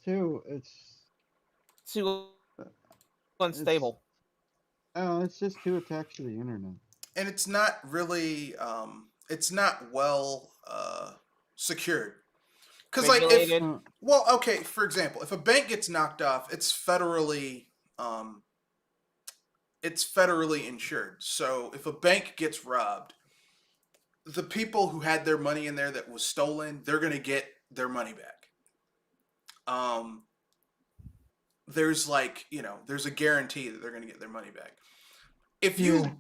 too uh, it's unstable. it's just too attached to the internet. And it's not really it's not well secured. Because like if Regulated. Uh, well, okay, for example, if a bank gets knocked off, um, it's federally insured. So if a bank gets robbed, the people who had their money in there that was stolen, they're gonna get their money back. Um, there's like there's a guarantee that they're gonna get their money back. yeah,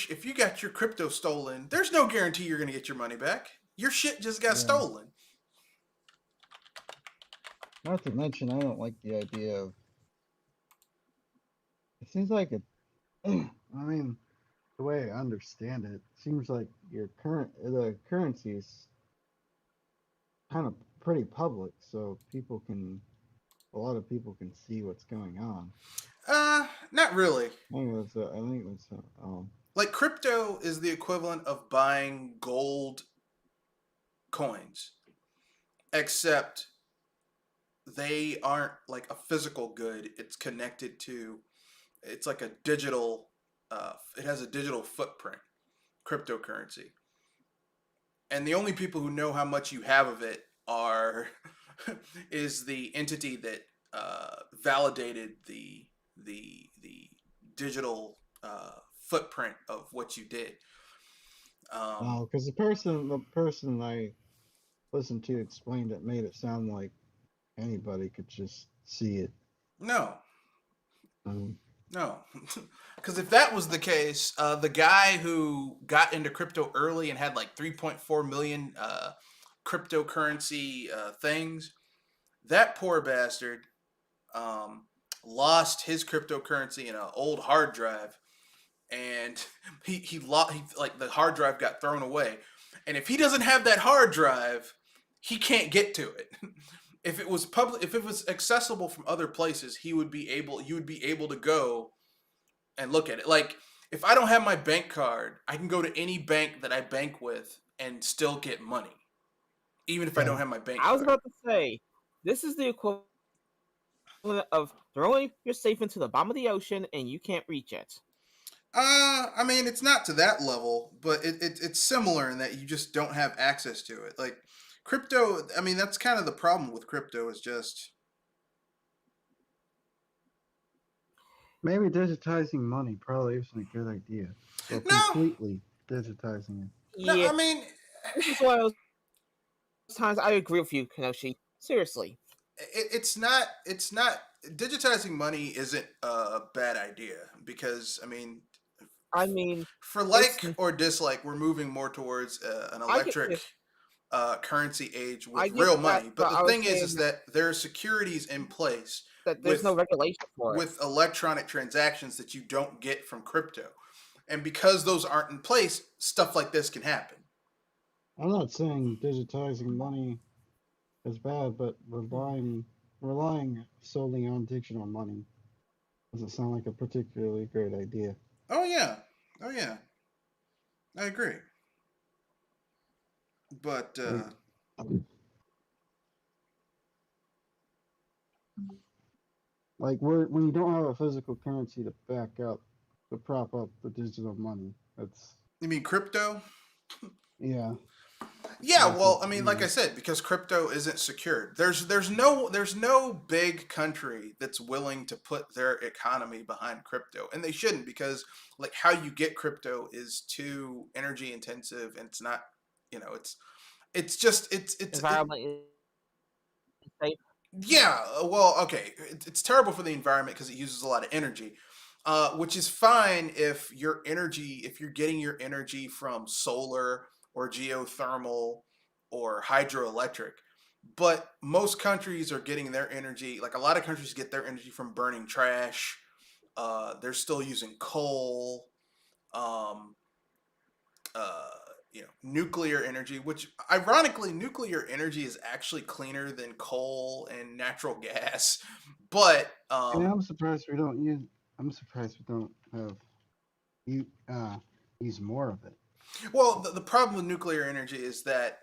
If you got your crypto stolen, there's no guarantee you're gonna get your money back. Your shit just got yeah. stolen. Not to mention, I don't like the idea of. It seems like it. I mean, the way I understand it, seems like the currency is kind of pretty public, so a lot of people can see what's going on. Not really. I think that's Like crypto is the equivalent of buying gold coins, except they aren't like a physical good. It's like a digital. It has a digital footprint. Cryptocurrency, and the only people who know how much you have of it are is the entity that validated the digital footprint of what you did. because the person I listened to explained it made it sound like anybody could just see it. No, Um, no, because if that was the case, the guy who got into crypto early and had like 3.4 million cryptocurrency things, that poor bastard um, lost his cryptocurrency in an old hard drive, and he like the hard drive got thrown away, and if he doesn't have that hard drive, he can't get to it. If it was accessible from other places, you would be able to go and look at it. Like if I don't have my bank card, I can go to any bank that I bank with and still get money, even if I yeah, don't have my bank I was card. about to say, this is the equivalent of throwing your safe into the bottom of the ocean and you can't reach it. I mean, it's not to that level, but it's similar in that you just don't have access to it. Like crypto, I mean, that's kind of the problem with crypto is just maybe digitizing money probably isn't a good idea. Well, no, completely digitizing it. no. Yeah, I mean, this is one of those times I agree with you, Kenoshi. Seriously. it's not digitizing money isn't a bad idea because I mean, I mean, for it's like or dislike, we're moving more towards an I get electric currency age I with get real that, money. But but the I was thing is saying that there are securities in place that there's no with regulation for it. electronic transactions that you don't get from crypto. And because those aren't in place, stuff like this can happen. I'm not saying digitizing money is bad, but relying solely on digital money doesn't sound like a particularly great idea. Oh yeah. Oh yeah. I agree. But Like, when you don't have a physical currency to prop up the digital money, that's you mean crypto? yeah, Yeah, that's it. well, I mean, like Yeah, I said, because crypto isn't secured. There's no big country that's willing to put their economy behind crypto, and they shouldn't because like how you get crypto is too energy intensive, and it's not, it's just Environment is safe. yeah, well, okay, it's terrible for the environment because it uses a lot of energy, which is fine if you're getting your energy from solar or geothermal or hydroelectric. But most countries are getting their energy, like a lot of countries get their energy from burning trash. They're still using coal. Um, uh, nuclear energy, which ironically, nuclear energy is actually cleaner than coal and natural gas. But yeah. I'm surprised we don't use. I'm surprised we don't have you use more of it. Well, the problem with nuclear energy is that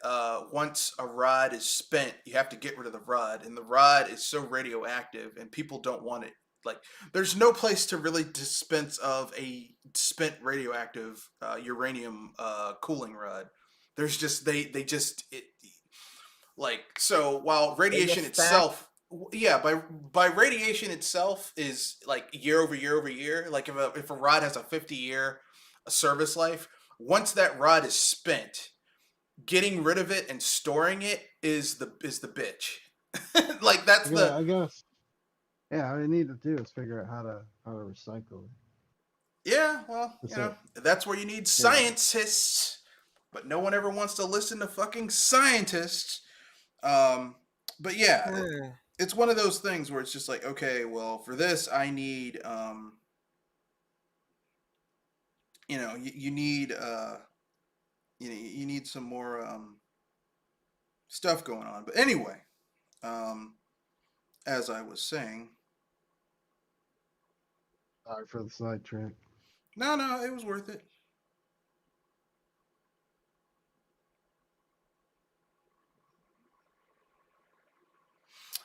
once a rod is spent, you have to get rid of the rod, and the rod is so radioactive, and people don't want it. Like, there's no place to really dispense of a spent radioactive uranium cooling rod. There's just they just it like so while They radiation get stacked. itself yeah by radiation itself is like year over year over year, like if a rod has a 50-year service life, once that rod is spent, getting rid of it and storing it is the bitch. Like that's Yeah, the I guess. Yeah, all you need to do is figure out how to recycle it. yeah, well, So that's where you need yeah, scientists, but no one ever wants to listen to fucking scientists. um but yeah, it's one of those things where it's just like, okay, well, for this I need you need you need some more stuff going on. But anyway, um as I was saying, sorry for the sidetrack. no, it was worth it.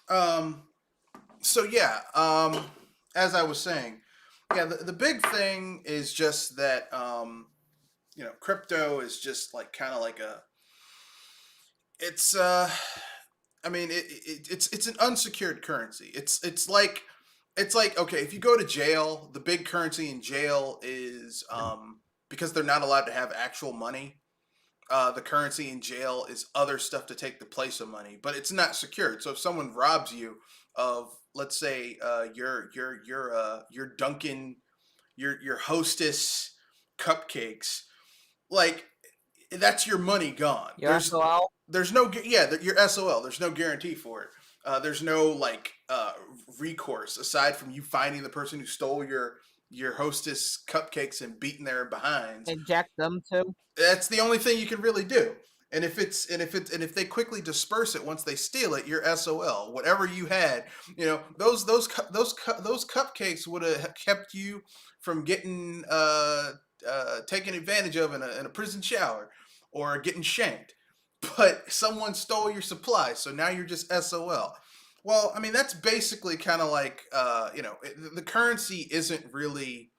um so yeah, as I was saying, yeah, the big thing is just that crypto is just like kind of like a it's I mean, it's an unsecured currency. It's like okay, if you go to jail, the big currency in jail is because they're not allowed to have actual money. The currency in jail is other stuff to take the place of money, but it's not secured. So if someone robs you of, let's say, your Dunkin', your Hostess cupcakes, like that's your money gone. Your SOL. There's no your SOL. There's no guarantee for it. There's no like recourse aside from you finding the person who stole your Hostess cupcakes and beating their behinds. Inject them too. That's the only thing you can really do. And if they quickly disperse it once they steal it, your SOL, whatever you had, those cupcakes would have kept you from getting taken advantage of in a prison shower or getting shanked. But someone stole your supplies, so now you're just SOL. Well, I mean, that's basically kind of like the currency isn't really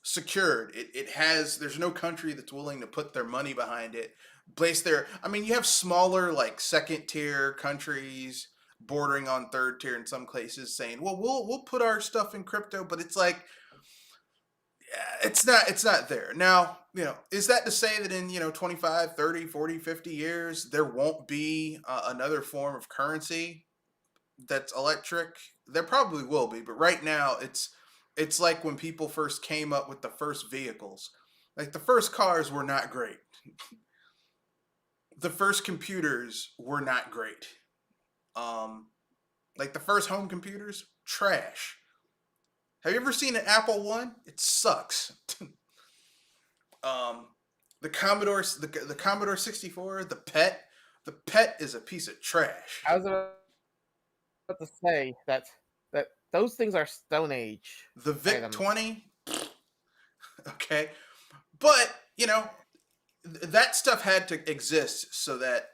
secured. There's no country that's willing to put their money behind it. I mean, you have smaller like second tier countries bordering on third tier in some cases saying, well, we'll put our stuff in crypto, but it's like it's not there. Now, is that to say that in 25, 30, 40, 50 years there won't be another form of currency that's electric? There probably will be, but right now it's like when people first came up with the first vehicles. Like the first cars were not great. The first computers were not great. Like the first home computers, trash. Have you ever seen an Apple One? It sucks. um, the Commodore 64, the Pet is a piece of trash. I was about to say that those things are Stone Age. The VIC items. 20, okay, but that stuff had to exist so that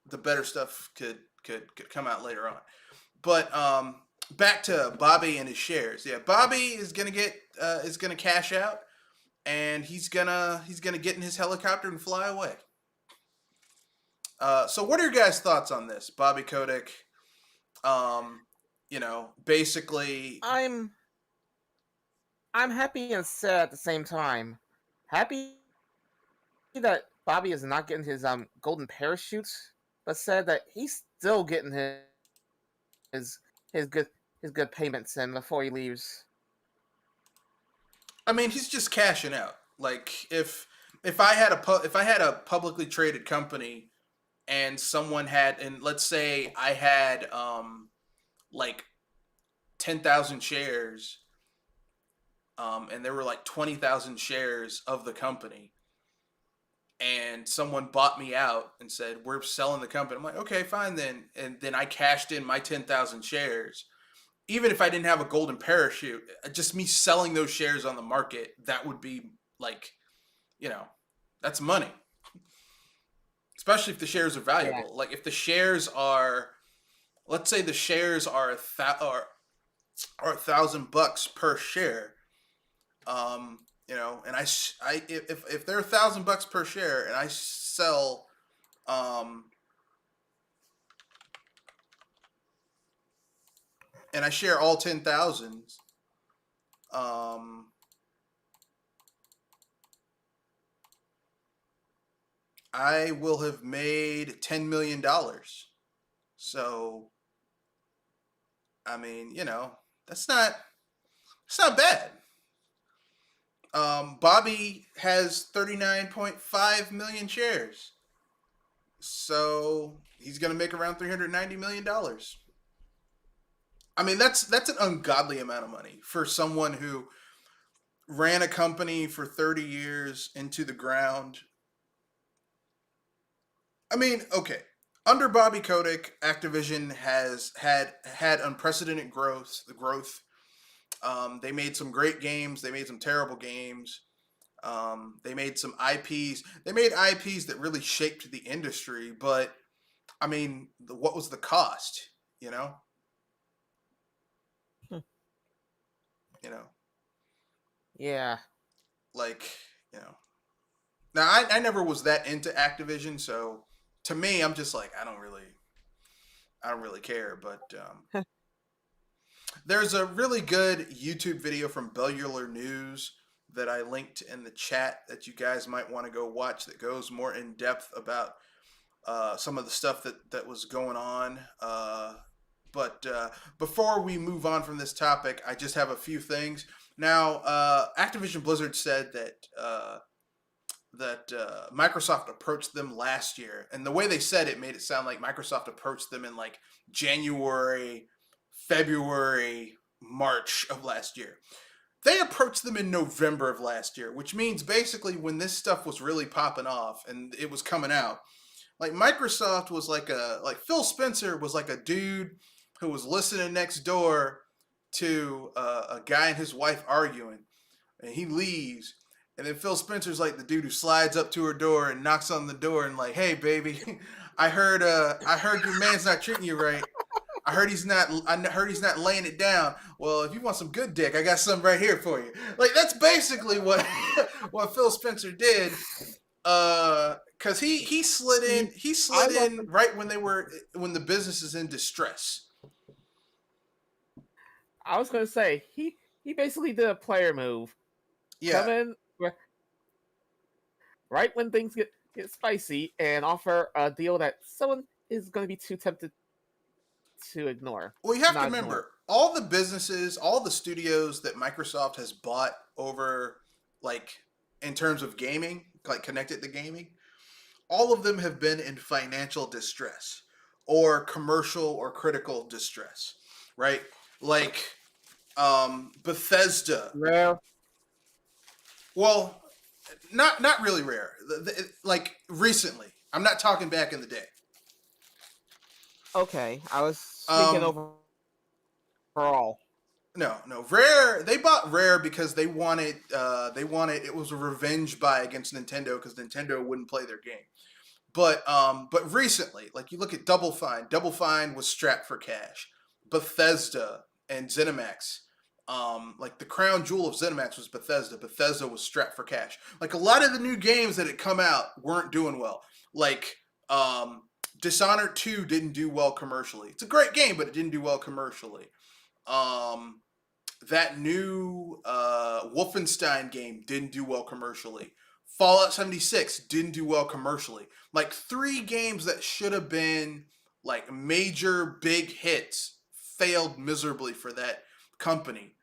the better stuff could come out later on. But back to Bobby and his shares. Yeah, Bobby is gonna cash out, and he's gonna get in his helicopter and fly away. So what are your guys' thoughts on this, Bobby Kotick? Basically, I'm happy and sad at the same time. Happy that Bobby is not getting his golden parachutes, but sad that he's still getting his good payments in before he leaves. I mean, he's just cashing out. Like if I had a publicly traded company and let's say I had like 10,000 shares, and there were like 20,000 shares of the company, and someone bought me out and said, we're selling the company. I'm like, okay, fine then. And then I cashed in my 10,000 shares. Even if I didn't have a golden parachute, just me selling those shares on the market, that would be like, That's money, especially if the shares are Yeah. valuable. Like if the shares are, let's say the shares are are $1,000 per share. And if they're $1,000 per share, and I sell, and I share all 10,000, I will have made $10 million. So, I mean, that's not bad. Bobby has 39.5 million shares. So he's gonna make around $390 million. I mean, that's an ungodly amount of money for someone who ran a company for 30 years into the ground. I mean, okay. Under Bobby Kotick, Activision has had unprecedented growth. They made some great games. They made some terrible games. They made some IPs. They made IPs that really shaped the industry. But I mean, what was the cost? You know. You know. Yeah. Like Now I never was that into Activision, so to me, I'm just like I don't really care. But there's a really good YouTube video from Bellular News that I linked in the chat that you guys might want to go watch that goes more in depth about some of the stuff that was going on. But before we move on from this topic, I just have a few things. Now, Activision Blizzard said that Microsoft approached them last year, and the way they said it made it sound like Microsoft approached them in like January, February, March of last year. They approached them in November of last year, which means basically when this stuff was really popping off and it was coming out, like Microsoft was like Phil Spencer was like a dude who was listening next door to a guy and his wife arguing, and he leaves. And then Phil Spencer's like the dude who slides up to her door and knocks on the door and like, "Hey, baby, I heard your man's not treating you right. I heard he's not laying it down. Well, if you want some good dick, I got something right here for you." Like that's basically what what Phil Spencer did. Cause he slid in right when the business is in distress. I was gonna say he basically did a player move. Yeah. Come in right when things get spicy and offer a deal that someone is gonna be too tempted to ignore. Well, you have to remember all the businesses, all the studios that Microsoft has bought over, like in terms of gaming, like connected to gaming, all of them have been in financial distress or commercial or critical distress, right? Like Bethesda. Rare. Well, not really rare. Like recently. I'm not talking back in the day. Okay, I was thinking overall. No. Rare. They bought Rare because they wanted. It was a revenge buy against Nintendo because Nintendo wouldn't play their game. But recently, like you look at Double Fine. Double Fine was strapped for cash. Bethesda and ZeniMax. Like the crown jewel of ZeniMax was Bethesda. Bethesda was strapped for cash. Like a lot of the new games that had come out weren't doing well. Like Dishonored 2 didn't do well commercially. It's a great game, but it didn't do well commercially. That new Wolfenstein game didn't do well commercially. Fallout 76 didn't do well commercially. Like 3 games that should have been like major big hits failed miserably for that company.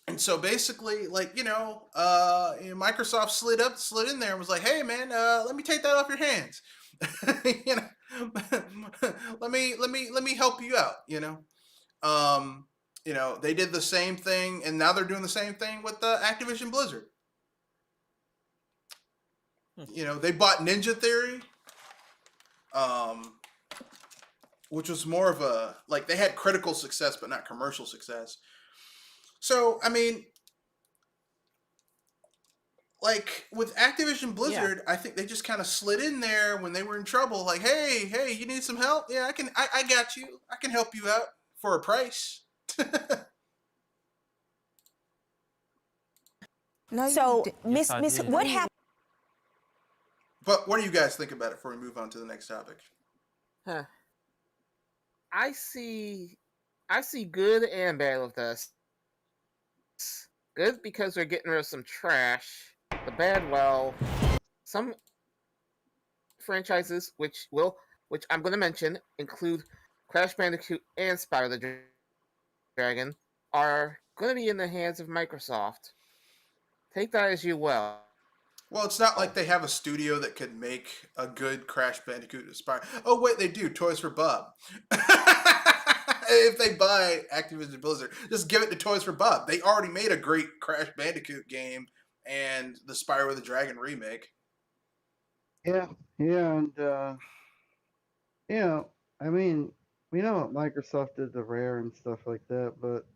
And so basically, like, Microsoft slid in there and was like, "Hey man, let me take that off your hands." let me help you out, they did the same thing, and now they're doing the same thing with Activision Blizzard. They bought Ninja Theory, which was more of a, like, they had critical success but not commercial success. So, I mean, like with Activision Yeah. Blizzard, I think they just kind of slid in there when they were in trouble. Like, hey, you need some help? Yeah, I got you. I can help you out for a price. No, you So, did. Miss, I Miss, did. what happened? But what do you guys think about it before we move on to the next topic? Huh. I see good and bad with this. Good because we're getting rid of some trash. The bad, well, some franchises which I'm going to mention include Crash Bandicoot and Spyro the Dragon are going to be in the hands of Microsoft. Take that as you will. Well, it's not like they have a studio that could make a good Crash Bandicoot Spyro. Oh wait, they do. Toys for Bob. If they buy Activision Blizzard, just give it to Toys for Bob. They already made a great Crash Bandicoot game and the Spyro the Dragon remake. Yeah, and I mean, we know what Microsoft did to Rare and stuff like that, but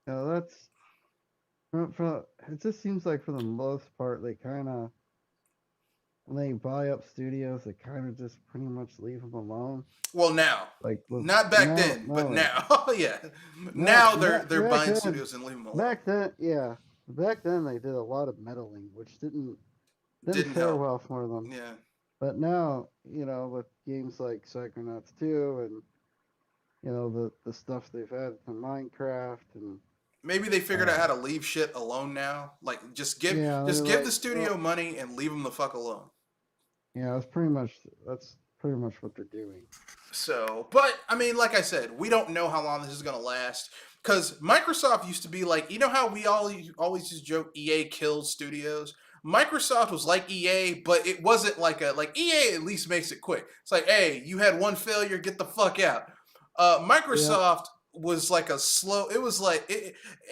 that's it just seems like for the most part they kind of, when they buy up studios, they kind of just pretty much leave them alone. Well, now, Like not back then, but now, yeah. Now they're buying then, studios and leaving them alone. Back then they did a lot of meddling, which didn't Didn't fare help. well for them. Yeah. But now, with games like Psychonauts 2 and the stuff they've added to Minecraft and Maybe they figured out how to leave shit alone now. Like just give the studio money and leave them the fuck alone. Yeah, that's pretty much what they're doing. So, but I mean, like I said, we don't know how long this is gonna last because Microsoft used to be like, you know how we always just joke EA kills studios. Microsoft was like EA, but it wasn't like EA at least makes it quick. It's like, hey, you had one failure, get the fuck out. Microsoft was like a slow. It was like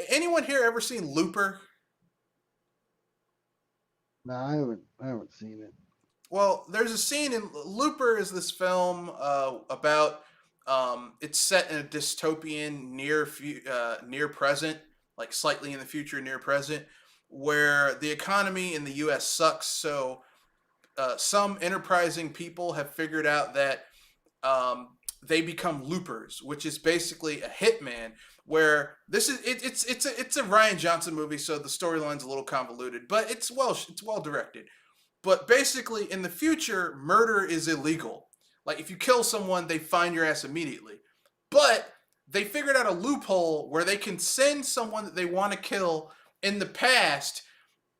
anyone here ever seen Looper? No, I haven't seen it. Well, there's a scene in Looper is this film about it's set in a dystopian near present, like slightly in the future, near present, where the economy in the U.S. sucks. So some enterprising people have figured out that they become loopers, which is basically a hitman. Where this is it's a Rian Johnson movie, so the storyline's a little convoluted, but it's well directed. But basically, in the future, murder is illegal. Like, if you kill someone, they find your ass immediately. But they figured out a loophole where they can send someone that they want to kill in the past,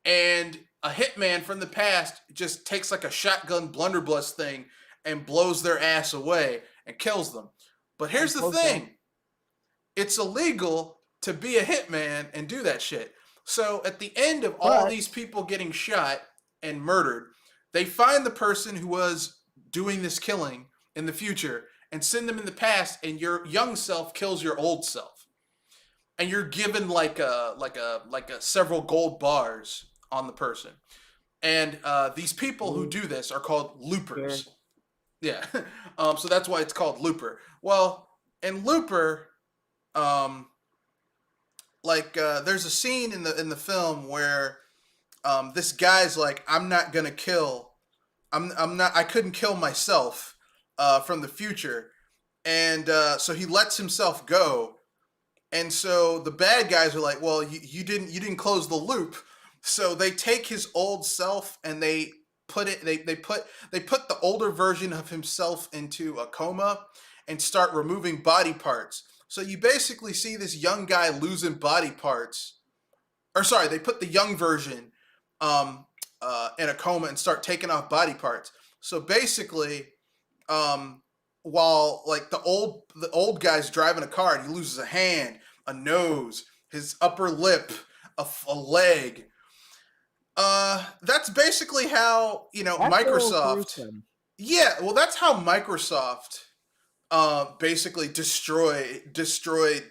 and a hitman from the past just takes like a shotgun blunderbuss thing and blows their ass away and kills them. But here's the thing. It's illegal to be a hitman and do that shit. So at the end of all these people getting shot and murdered, they find the person who was doing this killing in the future and send them in the past, and your young self kills your old self, and you're given like a several gold bars on the person. And these people who do this are called loopers. Yeah. So that's why it's called Looper. Well, in Looper, there's a scene in the film where this guy's like, I'm not gonna kill. I couldn't kill myself from the future, and so he lets himself go. And so the bad guys are like, well, you didn't close the loop. So they take his old self and they put the older version of himself into a coma and start removing body parts. So you basically see this young guy losing body parts. Or sorry, they put the young version in a coma and start taking off body parts. So basically, while like the old guy's driving a car and he loses a hand, a nose, his upper lip, a leg. That's basically how Microsoft. Yeah, well, that's how Microsoft basically destroyed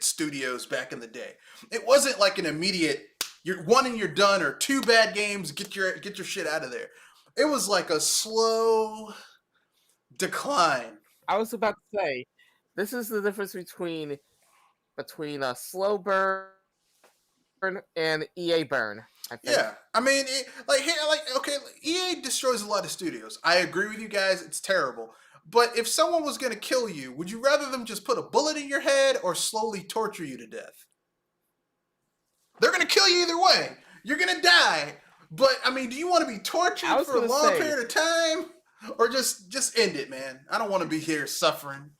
studios back in the day. It wasn't like an immediate you're one and you're done, or two bad games, get your shit out of there. It was like a slow decline. I was about to say, this is the difference between a slow burn and EA burn. I think. Yeah, I mean, okay, EA destroys a lot of studios. I agree with you guys; it's terrible. But if someone was going to kill you, would you rather them just put a bullet in your head or slowly torture you to death? They're going to kill you either way. You're going to die. But I mean, do you want to be tortured for a long period of time, or just end it, man? I don't want to be here suffering.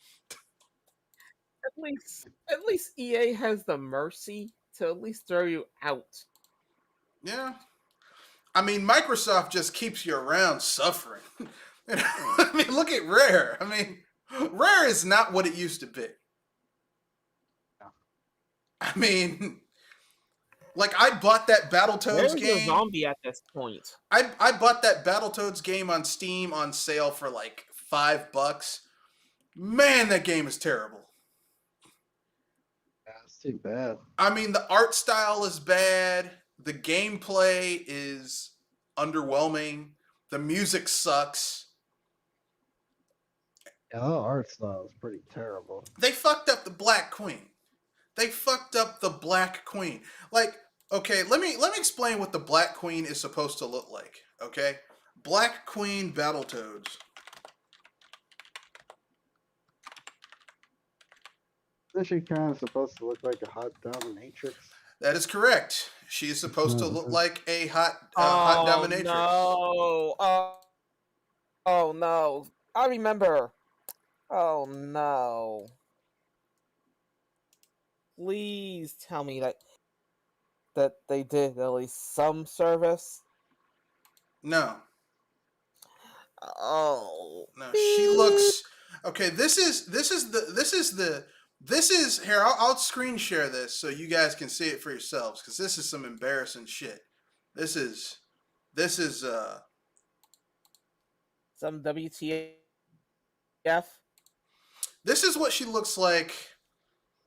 At least EA has the mercy to at least throw you out. Yeah. I mean, Microsoft just keeps you around suffering. I mean, look at Rare. I mean, Rare is not what it used to be. I mean, like, I bought that Battletoads game. There's a zombie at this point. I bought that Battletoads game on Steam on sale for like $5. Man, that game is terrible. That's too bad. I mean, the art style is bad. The gameplay is underwhelming. The music sucks. Yeah, the art style is pretty terrible. They fucked up the Black Queen. Like, okay, let me explain what the Black Queen is supposed to look like. Okay, Black Queen Battletoads. Isn't she kind of supposed to look like a hot dominatrix? That is correct. She is supposed to look like a hot dominatrix. No! Oh no! I remember. Oh no! Please tell me that they did at least some service. No. Oh no. She looks okay. This is here. I'll screen share this so you guys can see it for yourselves because this is some embarrassing shit. This is some WTF. This is what she looks like.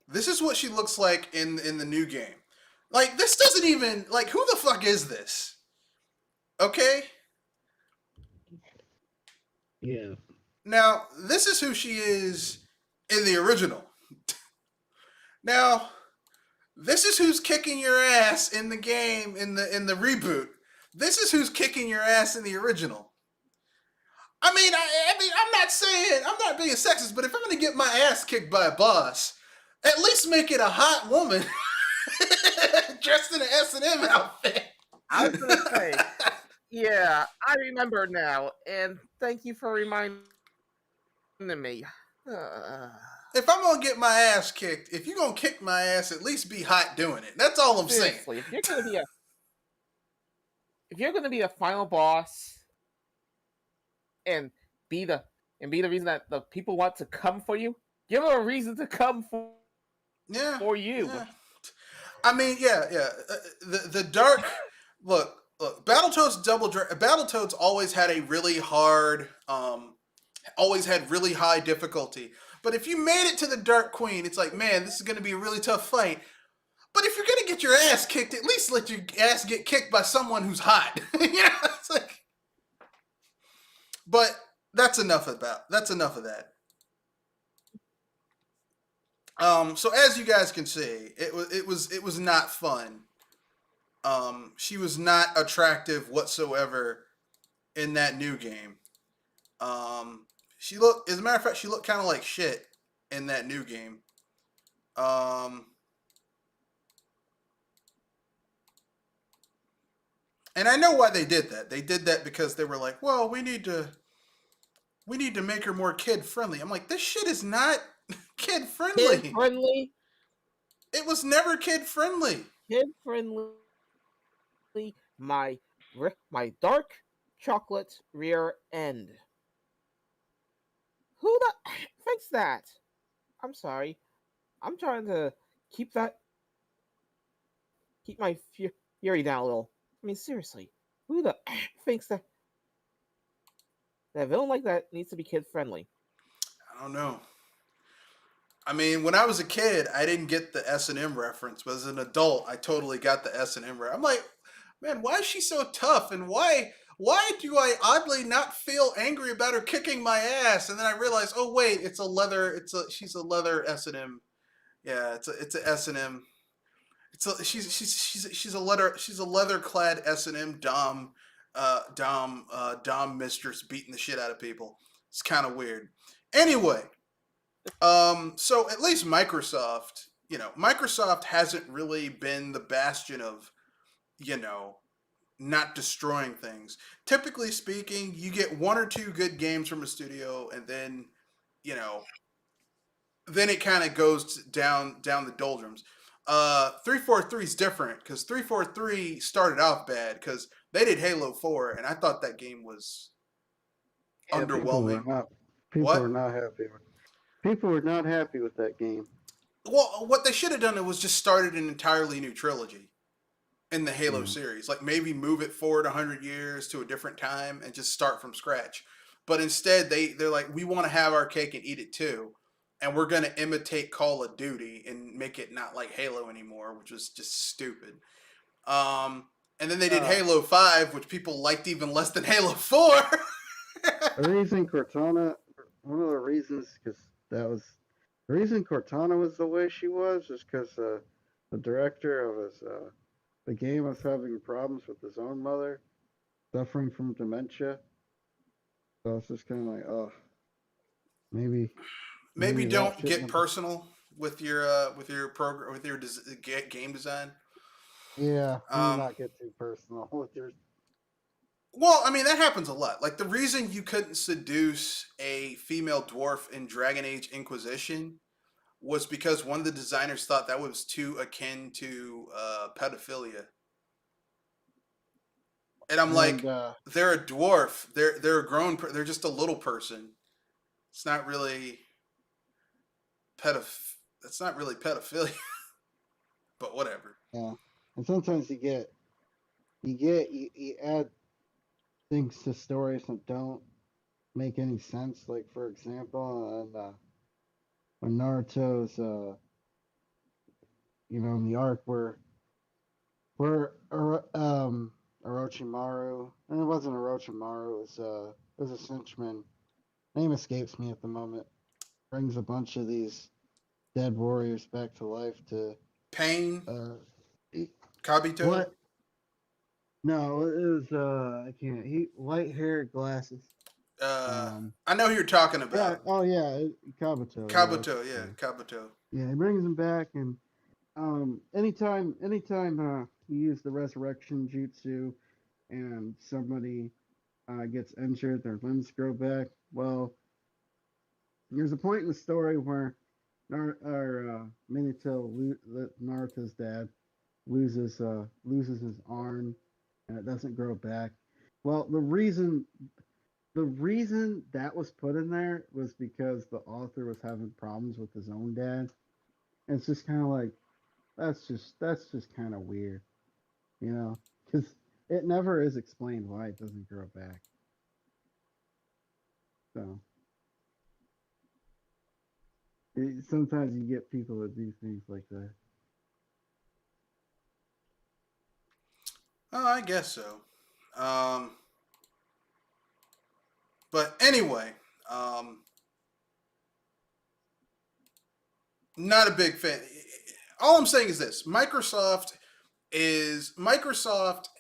This is what she looks like in the new game. Like, this doesn't even, like, who the fuck is this? Okay? Yeah. Now, this is who she is in the original. Now, this is who's kicking your ass in the game in the reboot. This is who's kicking your ass in the original. I mean, I'm not being sexist, but if I'm gonna get my ass kicked by a boss, at least make it a hot woman dressed in an S&M outfit. I was gonna say, yeah, I remember now, and thank you for reminding me. If I'm gonna get my ass kicked, if you're gonna kick my ass, at least be hot doing it. That's all I'm saying. If you're gonna be a final boss, and be the reason that the people want to come for you, give them a reason to come for you. Yeah. I mean, yeah. The dark look. Battletoads always had a really hard, always had really high difficulty. But if you made it to the Dark Queen, it's like, man, this is going to be a really tough fight. But if you're going to get your ass kicked, at least let your ass get kicked by someone who's hot. It's like. But that's enough of that. So as you guys can see, it was not fun. She was not attractive whatsoever in that new game. As a matter of fact, she looked kind of like shit in that new game. And I know why they did that. They did that because they were like, well, we need to make her more kid friendly. I'm like, this shit is not kid friendly. Kid friendly? It was never kid friendly. Kid friendly. My dark chocolate rear end. Who the thinks that? I'm sorry. I'm trying to keep my fury down a little. I mean, seriously, who the thinks that villain like that needs to be kid friendly? I don't know. I mean, when I was a kid, I didn't get the S&M reference, but as an adult, I totally got the S&M reference. I'm like, man, why is she so tough? And why do I oddly not feel angry about her kicking my ass? And then I realized, oh wait, she's a leather S&M. Yeah, it's a S&M. She's a leather clad S&M dom mistress beating the shit out of people. It's kind of weird. Anyway, so at least Microsoft hasn't really been the bastion of, you know, not destroying things. Typically speaking, you get one or two good games from a studio, and then, you know, then it kind of goes down the doldrums. 343 is different because 343 started off bad because they did Halo 4, and I thought that game was Yeah, underwhelming. People were What? not happy. People were not happy with that game. Well, what they should have done was just started an entirely new trilogy in the Halo Yeah. series. Like maybe move it forward 100 years to a different time and just start from scratch. But instead, they're like, we want to have our cake and eat it too, and we're going to imitate Call of Duty and make it not like Halo anymore, which was just stupid. And then they did Halo 5, which people liked even less than Halo 4. The reason Cortana, one of the reasons, because that was the reason Cortana was the way she was because the director of the game was having problems with his own mother, suffering from dementia. So it's just kind of like, oh, maybe Maybe that don't shouldn't get have- personal with your program with your game design. Yeah, maybe not get too personal with your. Well, I mean, that happens a lot. Like, the reason you couldn't seduce a female dwarf in Dragon Age Inquisition was because one of the designers thought that was too akin to pedophilia. And I'm like, they're a dwarf. They're a grown. They're just a little person. It's not really That's not really pedophilia. But whatever. Yeah, and sometimes you add things to stories that don't make any sense. Like for example, when Naruto's in the arc where Orochimaru, and it wasn't Orochimaru, it was a cinchman. Name escapes me at the moment. Brings a bunch of these dead warriors back to life to Pain. He, Kabuto. what? No, it was I can't. He white hair, glasses. I know who you're talking about. Yeah. Oh yeah, Kabuto. Kabuto. Yeah, Kabuto. Yeah, he brings him back, and anytime you use the resurrection jutsu, and somebody gets injured, their limbs grow back. Well, there's a point in the story where Minato, Naruto's dad, loses his arm, and it doesn't grow back. Well, the reason that was put in there was because the author was having problems with his own dad. And it's just kind of like that's just kind of weird, because it never is explained why it doesn't grow back. So sometimes you get people that do things like that. Oh, I guess so. But anyway, not a big fan. All I'm saying is this: Microsoft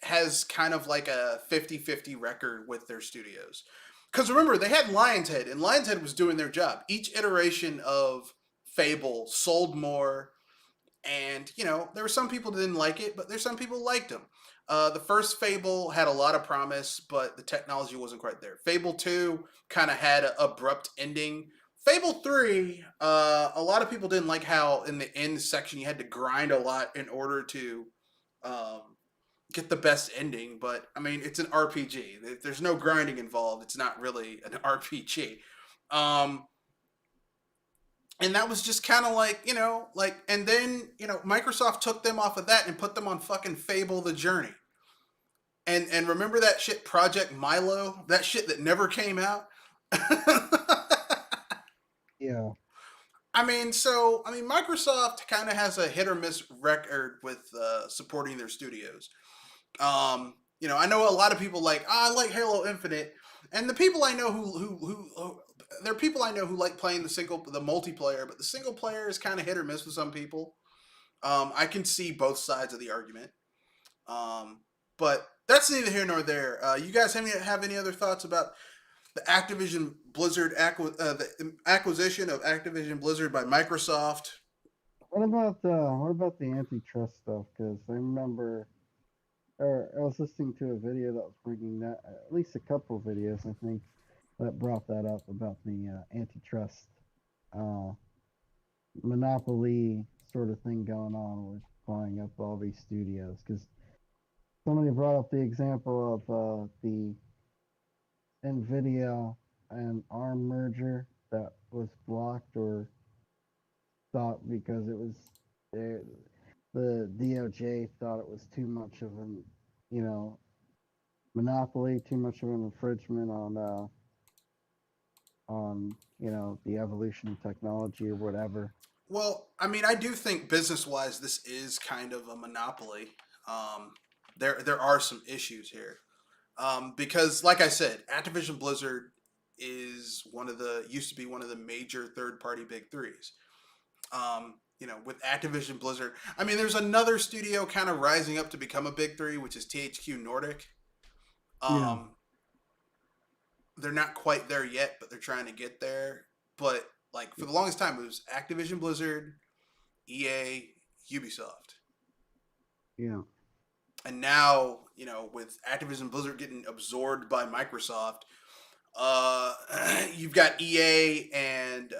has kind of like a 50-50 record with their studios. Because remember, they had Lion's Head, and Lion's Head was doing their job. Each iteration of Fable sold more, and there were some people that didn't like it, but there's some people who liked them. The first Fable had a lot of promise, but the technology wasn't quite there. Fable 2 kind of had an abrupt ending. Fable 3, a lot of people didn't like how in the end section you had to grind a lot in order to get the best ending. But, I mean, it's an RPG. There's no grinding involved. It's not really an RPG. And that was just kind of like, and then, Microsoft took them off of that and put them on fucking Fable the Journey. And remember that shit, Project Milo? That shit that never came out? Yeah. Microsoft kind of has a hit or miss record with supporting their studios. I know a lot of people I like Halo Infinite, and the people I know who there are people I know who like playing the multiplayer, but the single player is kind of hit or miss with some people. I can see both sides of the argument. But that's neither here nor there. You guys have any other thoughts about the Activision Blizzard the acquisition of Activision Blizzard by Microsoft? What about the antitrust stuff? Because I remember, or I was listening to a video that was bringing that, at least a couple videos, I think, that brought that up about the antitrust monopoly sort of thing going on with buying up all these studios. Because somebody brought up the example of the NVIDIA and ARM merger that was blocked or stopped because it was the DOJ thought it was too much of an monopoly, too much of an infringement on the evolution of technology or whatever. Well, I mean, I do think business-wise, this is kind of a monopoly. There are some issues here because, like I said, Activision Blizzard used to be one of the major third-party big threes. With Activision Blizzard, I mean, there's another studio kind of rising up to become a big three, which is THQ Nordic. They're not quite there yet, but they're trying to get there. But like for the longest time, it was Activision Blizzard, EA, Ubisoft. Yeah. And now, with Activision Blizzard getting absorbed by Microsoft, you've got EA and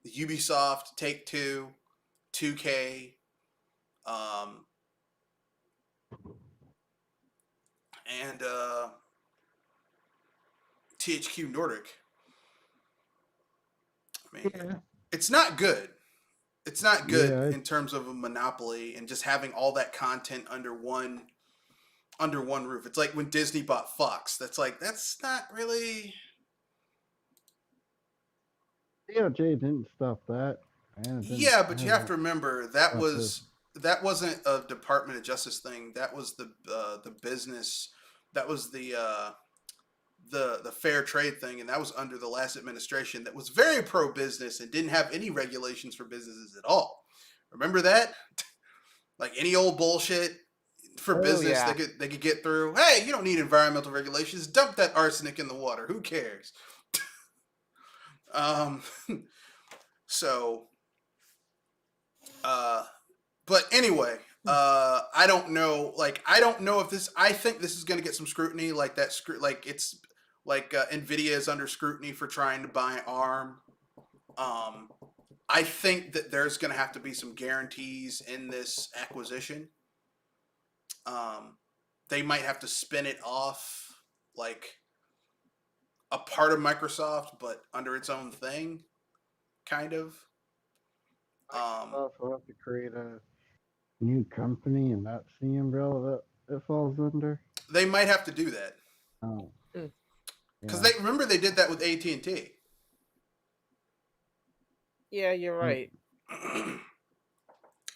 Ubisoft, Take-Two, 2K, and THQ Nordic. I mean, it's not good. It's not good in terms of a monopoly and just having all that content under one roof. It's like when Disney bought Fox. That's not really. DOJ didn't stop that. Yeah, but you have to remember that wasn't a Department of Justice thing. That was the business. That was the fair trade thing, and that was under the last administration that was very pro business and didn't have any regulations for businesses at all. Remember that? Like any old bullshit for business they could get through. Hey, you don't need environmental regulations. Dump that arsenic in the water. Who cares? But anyway, I don't know. Like, I don't know if this. I think this is going to get some scrutiny. Like that. It's like Nvidia is under scrutiny for trying to buy ARM. I think that there's going to have to be some guarantees in this acquisition. They might have to spin it off like a part of Microsoft, but under its own thing, kind of. Microsoft will have to create a new company, and that's the umbrella that it falls under. They might have to do that. Oh, because remember they did that with AT&T. Yeah, you're right.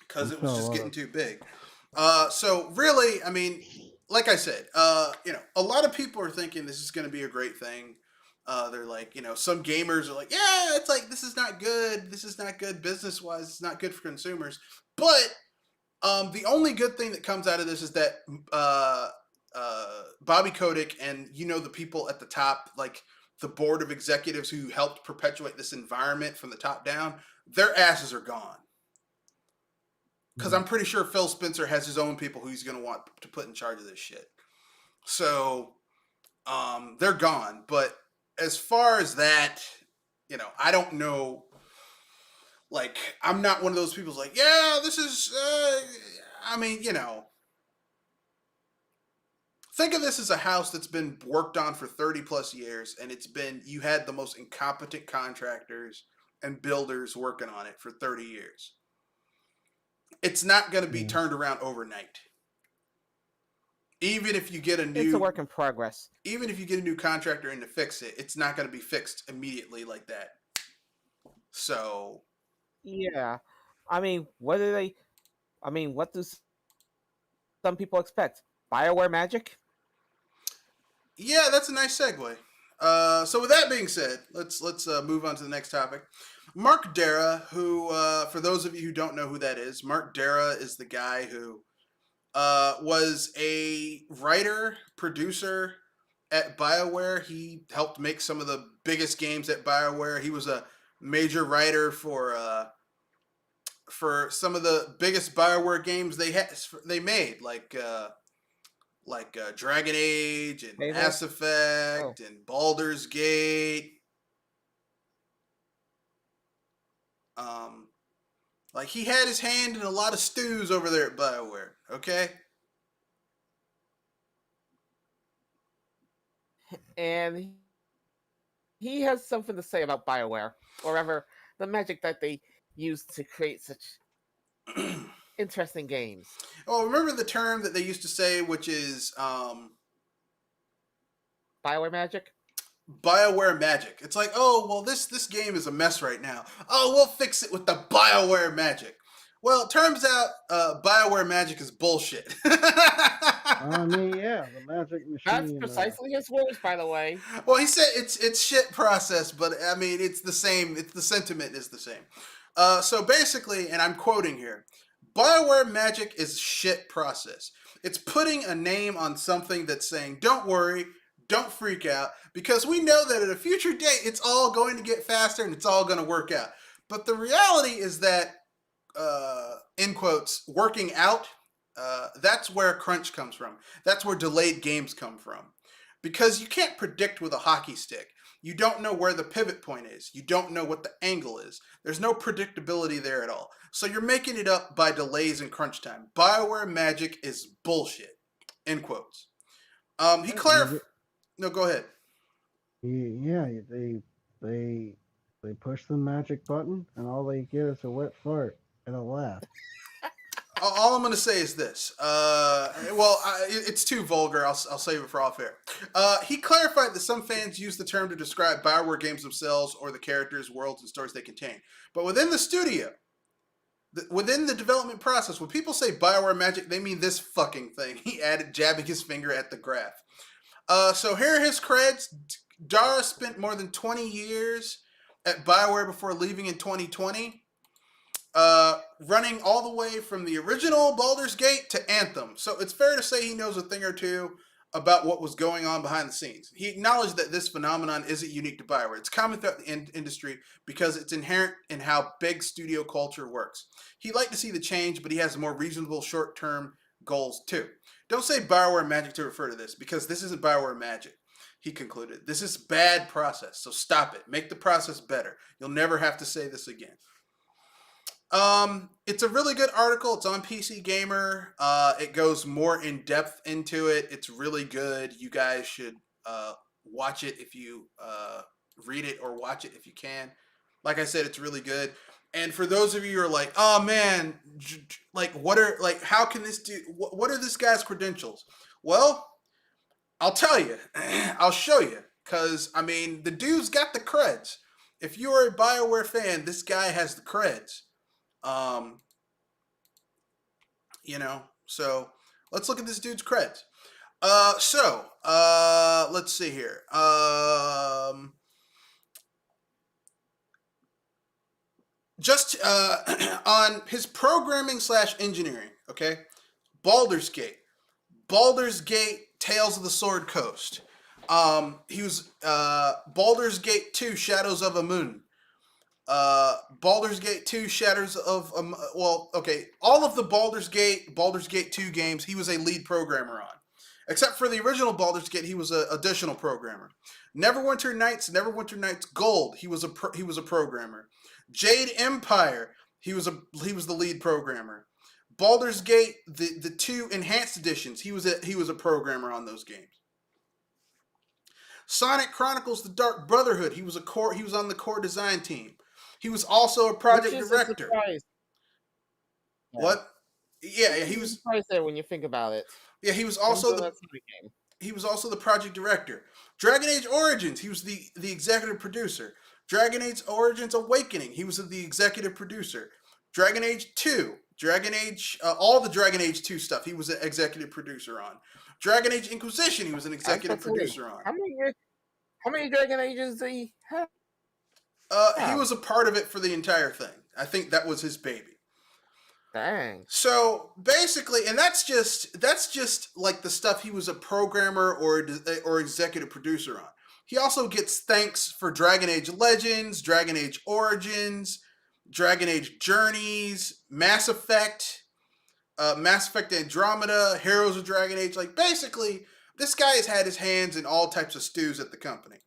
Because it was just getting too big. So really, I mean, like I said, a lot of people are thinking this is going to be a great thing. They're like, some gamers are like, yeah, it's like, this is not good. This is not good business-wise. It's not good for consumers. But the only good thing that comes out of this is that Bobby Kotick and, the people at the top, like the board of executives who helped perpetuate this environment from the top down, their asses are gone. Because I'm pretty sure Phil Spencer has his own people who he's going to want to put in charge of this shit. So they're gone. But as far as that, I don't know. Like, I'm not one of those people who's like, yeah, this is, think of this as a house that's been worked on for 30 plus years, and you had the most incompetent contractors and builders working on it for 30 years. It's not going to be turned around overnight. Even if you get it's a work in progress. Even if you get a new contractor in to fix it, it's not going to be fixed immediately like that. So, yeah, what do some people expect? BioWare magic? Yeah, that's a nice segue. So with that being said, let's move on to the next topic. Mark Dara, who, for those of you who don't know who that is, Mark Dara is the guy who was a writer, producer at BioWare. He helped make some of the biggest games at BioWare. He was a major writer for some of the biggest BioWare games they made, like Dragon Age and Halo? Mass Effect and Baldur's Gate. Like he had his hand in a lot of stews over there at BioWare. Okay. And he has something to say about BioWare, or rather, the magic that they used to create such interesting games. Oh, remember the term that they used to say, which is BioWare magic? BioWare magic. It's like, oh, well, this game is a mess right now. Oh, we'll fix it with the BioWare magic. Well, it turns out BioWare magic is bullshit. I mean, yeah, the magic machine. That's precisely his words, by the way. Well, he said it's shit process, but I mean, it's the same. It's the sentiment is the same. So basically, and I'm quoting here, BioWare magic is shit process. It's putting a name on something that's saying, don't worry, don't freak out, because we know that at a future date, it's all going to get faster and it's all going to work out. But the reality is that, in quotes, working out, that's where crunch comes from. That's where delayed games come from. Because you can't predict with a hockey stick. You don't know where the pivot point is. You don't know what the angle is. There's no predictability there at all. So you're making it up by delays and crunch time. BioWare magic is bullshit. End quotes. He clarified. No, go ahead. Yeah, they push the magic button, and all they get is a wet fart and a laugh. All I'm going to say is this. It's too vulgar. I'll save it for off air. He clarified that some fans use the term to describe BioWare games themselves or the characters, worlds, and stories they contain. But within the studio, within the development process, when people say BioWare magic, they mean this fucking thing. He added, jabbing his finger at the graph. So here are his creds. Dara spent more than 20 years at BioWare before leaving in 2020. Running all the way from the original Baldur's Gate to Anthem. So it's fair to say he knows a thing or two about what was going on behind the scenes. He acknowledged that this phenomenon isn't unique to BioWare. It's common throughout the industry because it's inherent in how big studio culture works. He'd like to see the change, but he has more reasonable short-term goals too. Don't say BioWare magic to refer to this, because this isn't BioWare magic, he concluded. This is bad process, so stop it. Make the process better. You'll never have to say this again. It's a really good article. It's on PC Gamer. It goes more in depth into it. It's really good. You guys should watch it if you read it, or watch it if you can. Like I said, it's really good. And for those of you who are like, oh man, how can this do? What are this guy's credentials? Well, I'll tell you. I'll show you. Because, I mean, the dude's got the creds. If you're a BioWare fan, this guy has the creds. So let's look at this dude's creds. Let's see here. Just on his programming / engineering, okay? Baldur's Gate, Tales of the Sword Coast. He was Baldur's Gate 2, Shadows of a Moon. Baldur's Gate 2, Shadows of all of the Baldur's Gate 2 games, he was a lead programmer on. Except for the original Baldur's Gate, he was an additional programmer. Neverwinter Nights Gold, he was a programmer. Jade Empire, he was the lead programmer. Baldur's Gate, the 2 enhanced editions, he was a programmer on those games. Sonic Chronicles: The Dark Brotherhood, he was on the core design team. He was also a project director. What? Yeah, he was surprised there when you think about it. Yeah, he was also the project director. Dragon Age Origins, he was the executive producer. Dragon Age Origins Awakening, he was the executive producer. Dragon Age 2, all the Dragon Age 2 stuff, he was an executive producer on. Dragon Age Inquisition, he was an executive producer on. How many Dragon Ages do he have? He Oh. was a part of it for the entire thing. I think that was his baby. Dang. So basically, and that's just like the stuff he was a programmer or executive producer on. He also gets thanks for Dragon Age Legends, Dragon Age Origins, Dragon Age Journeys, Mass Effect Andromeda, Heroes of Dragon Age. Like basically, this guy has had his hands in all types of stews at the company.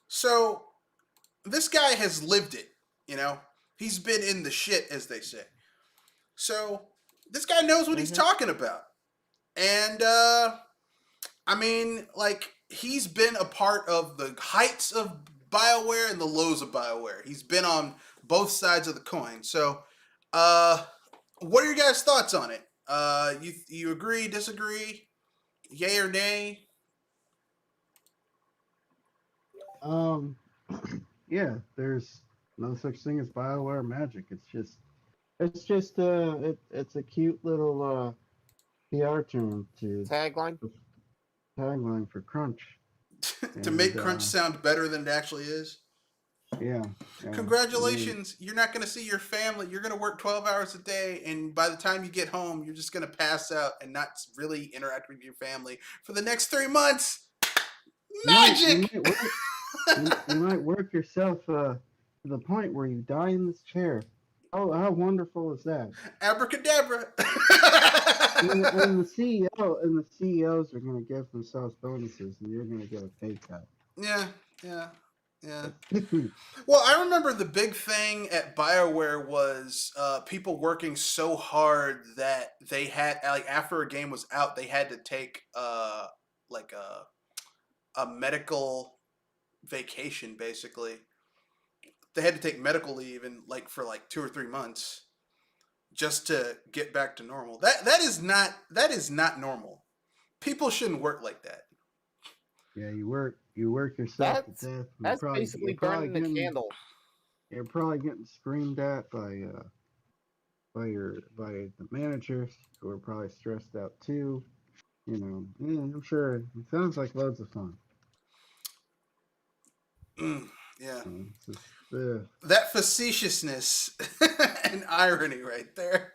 So this guy has lived it, you know? He's been in the shit, as they say. So this guy knows what he's talking about. And I mean, like, he's been a part of the heights of BioWare and the lows of BioWare. He's been on both sides of the coin. So what are your guys' thoughts on it? You agree, disagree, yay or nay? Yeah, there's no such thing as BioWare magic. It's a cute little PR term to Tagline? tagline for Crunch. To make Crunch sound better than it actually is. Yeah. Congratulations, you're not going to see your family. You're going to work 12 hours a day, and by the time you get home, you're just going to pass out and not really interact with your family for the next 3 months. Magic! You might work yourself to the point where you die in this chair. Oh, how wonderful is that? Abracadabra! and the CEOs are going to give themselves bonuses, and you're going to get a pay cut. Yeah. Well, I remember the big thing at BioWare was people working so hard that they had, like, after a game was out, they had to take like a medical vacation. Basically, they had to take medical leave and like for like 2 or 3 months just to get back to normal. That is not normal. People shouldn't work like that. Yeah, you work yourself to death. That's basically burning the candle. You're probably getting screamed at by the managers who are probably stressed out too. You know, I'm sure it sounds like loads of fun. Yeah. Just, that facetiousness and irony right there,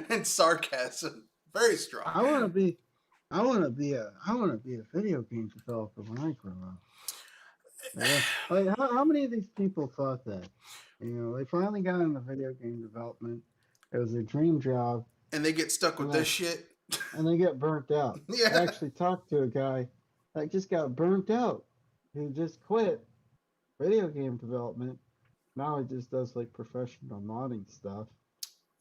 and sarcasm, very strong. I want to be a video game developer when I grow up. Yeah. Like, how many of these people thought that? You know, they finally got into video game development. It was their dream job. And they get stuck with this shit. And they get burnt out. Yeah. I actually talked to a guy that just got burnt out. He just quit video game development. Now he just does like professional modding stuff.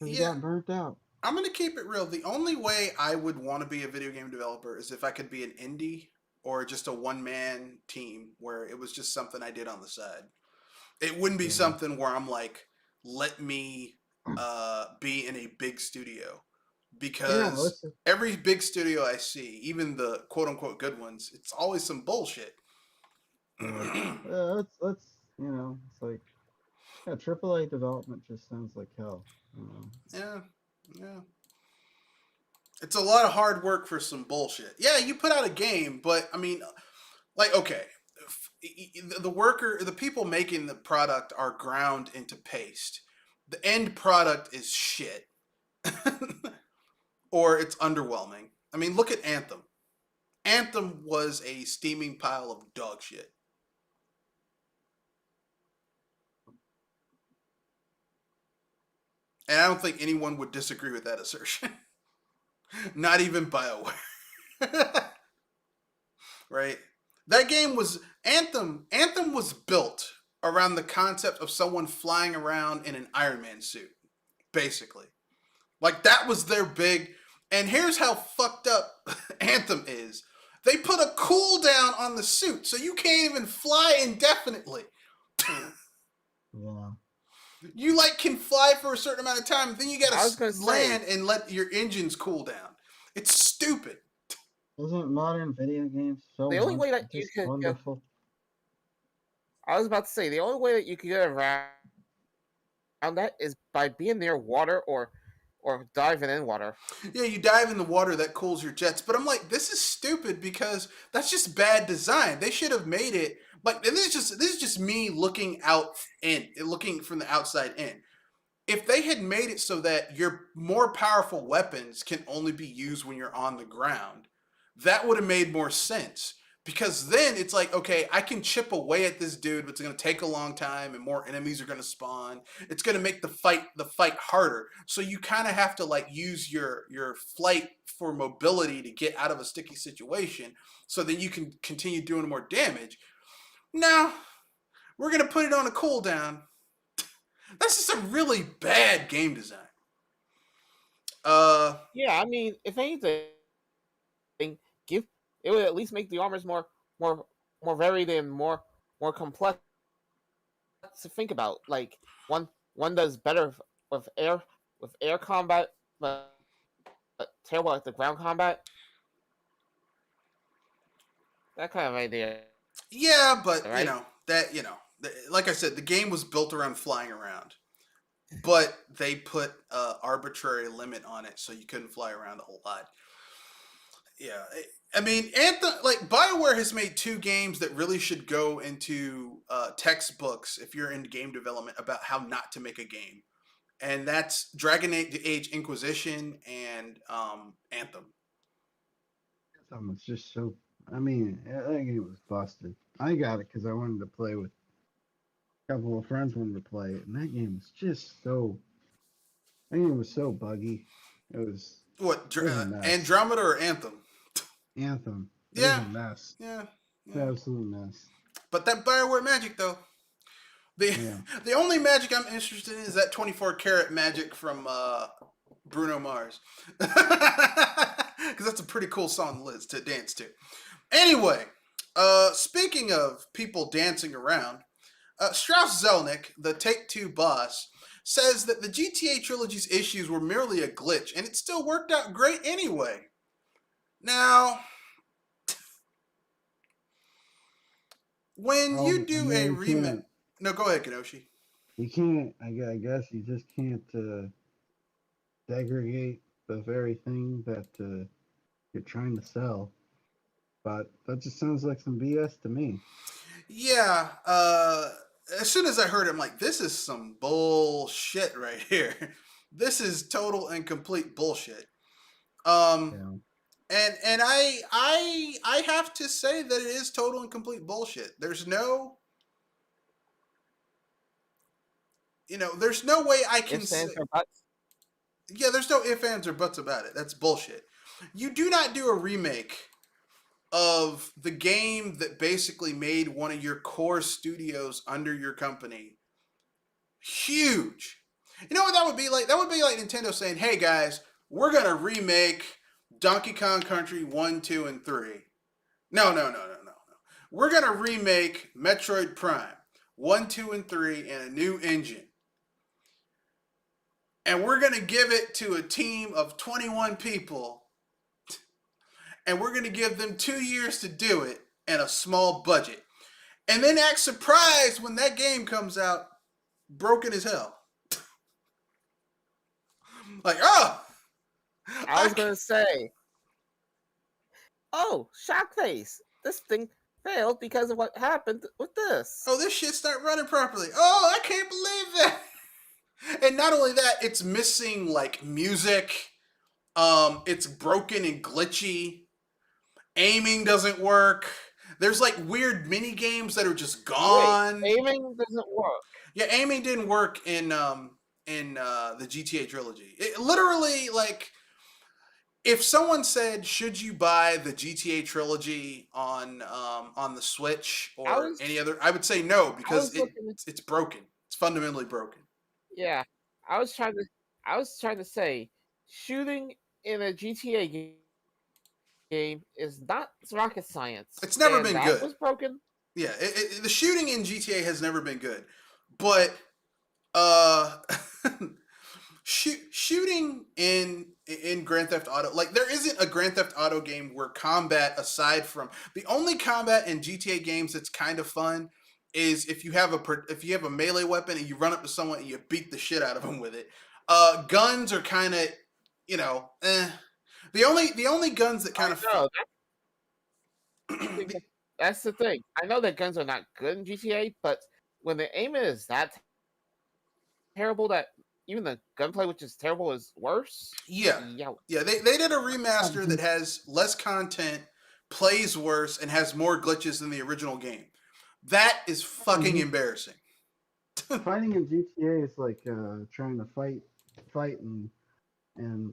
He got burnt out. I'm going to keep it real. The only way I would want to be a video game developer is if I could be an indie or just a one-man team where it was just something I did on the side. It wouldn't be something where I'm like, let me be in a big studio. Because every big studio I see, even the quote-unquote good ones, it's always some bullshit. That's it's like, AAA development just sounds like hell. Yeah. It's a lot of hard work for some bullshit. Yeah, you put out a game, but I mean, like, okay, the people making the product are ground into paste. The end product is shit. Or it's underwhelming. I mean, look at Anthem. Anthem was a steaming pile of dog shit. And I don't think anyone would disagree with that assertion. Not even BioWare. Right? That game was Anthem was built around the concept of someone flying around in an Iron Man suit, basically. Like, that was their big. And here's how fucked up Anthem is. They put a cooldown on the suit, so you can't even fly indefinitely. Yeah. You can fly for a certain amount of time, then you gotta land and let your engines cool down. It's stupid. Isn't modern video games so the only way that you could wonderful? I was about to say, the only way that you could get around that is by being near water or or diving in water. Yeah, you dive in the water that cools your jets. But I'm like, this is stupid because that's just bad design. They should have made it like, and this is just me looking out looking from the outside in. If they had made it so that your more powerful weapons can only be used when you're on the ground, that would have made more sense. Because then it's like, okay, I can chip away at this dude, but it's going to take a long time, and more enemies are going to spawn. It's going to make the fight harder. So you kind of have to like use your flight for mobility to get out of a sticky situation, so that you can continue doing more damage. Now we're going to put it on a cooldown. That's just a really bad game design. Yeah, I mean, if anything, give it would at least make the armors more varied and more complex to think about. Like one does better with air combat, but terrible at the ground combat. That kind of idea. Yeah, but Right? like I said, the game was built around flying around, but they put an arbitrary limit on it, so you couldn't fly around a whole lot. Yeah, I mean, Anthem, like BioWare has made 2 games that really should go into textbooks if you're in game development about how not to make a game, and that's Dragon Age Inquisition and Anthem. Anthem was just so. I mean, that game was busted. I got it because I wanted to play with a couple of friends wanted to play it, and that game was just so. That game was so buggy. It was. What, It was a mess. Andromeda or Anthem? Anthem. It Yeah. was a mess. Yeah. It's an absolute mess. But that BioWare magic, though. Yeah. The only magic I'm interested in is that 24 karat magic from Bruno Mars. Because that's a pretty cool song, Liz, to dance to. Anyway, speaking of people dancing around, Strauss Zelnick, the Take-Two boss, says that the GTA trilogy's issues were merely a glitch, and it still worked out great anyway. Now, when you do a remake... No, go ahead, Kenoshi. You can't, I guess you just can't segregate the very thing that you're trying to sell. But that just sounds like some BS to me. Yeah, as soon as I heard it, I'm like, this is some bullshit right here. This is total and complete bullshit. Yeah. And I have to say that it is total and complete bullshit. There's no way I can say. Yeah, there's no ifs, ands, or buts about it. That's bullshit. You do not do a remake of the game that basically made one of your core studios under your company huge. You know what that would be like? That would be like Nintendo saying, hey guys, we're going to remake Donkey Kong Country 1, 2, and 3. No. We're going to remake Metroid Prime 1, 2, and 3 in a new engine. And we're going to give it to a team of 21 people. And we're going to give them 2 years to do it and a small budget. And then act surprised when that game comes out broken as hell. Like, oh! I was going to say, oh, shock face. This thing failed because of what happened with this. Oh, this shit's not running properly. Oh, I can't believe that. And not only that, it's missing, like, music. It's broken and glitchy. Aiming doesn't work. There's, like, weird mini games that are just gone. Wait, aiming doesn't work. Yeah, aiming didn't work in the GTA trilogy. It literally, like, if someone said, should you buy the GTA trilogy on the Switch or any other, I would say no, because it's broken. It's fundamentally broken. Yeah, I was trying to say, shooting in a GTA game is not rocket science. It's never been good. It was broken. Yeah, the shooting in GTA has never been good, but shooting in Grand Theft Auto, like, there isn't a Grand Theft Auto game where combat, aside from the only combat in GTA games that's kind of fun, is if you have a melee weapon and you run up to someone and you beat the shit out of them with it. Guns are kind of, The only guns that kind of that's the thing. I know that guns are not good in GTA, but when the aim is that terrible that even the gunplay, which is terrible, is worse. Yeah. They did a remaster that has less content, plays worse, and has more glitches than the original game. That is fucking embarrassing. Fighting in GTA is like trying to fight in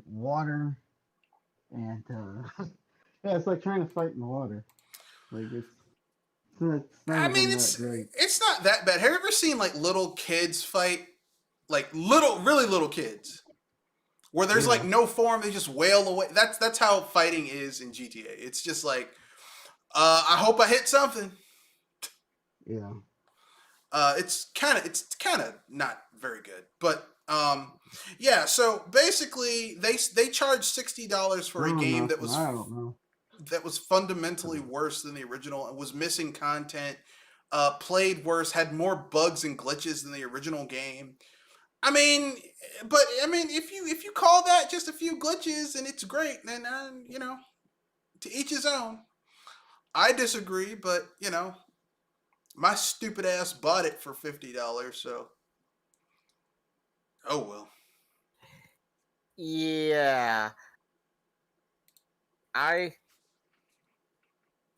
water, and yeah, it's like trying to fight in water. Like it's not that great. It's not that bad. Have you ever seen like little kids fight? Like really little kids, where there's like no form, they just wail away. That's how fighting is in GTA. It's just like, I hope I hit something. Yeah. It's kind of not very good, but yeah. So basically, they charged $60 for a game that was fundamentally worse than the original and was missing content, played worse, had more bugs and glitches than the original game. If you call that just a few glitches and it's great, then to each his own. I disagree, but my stupid ass bought it for $50, so oh well. Yeah,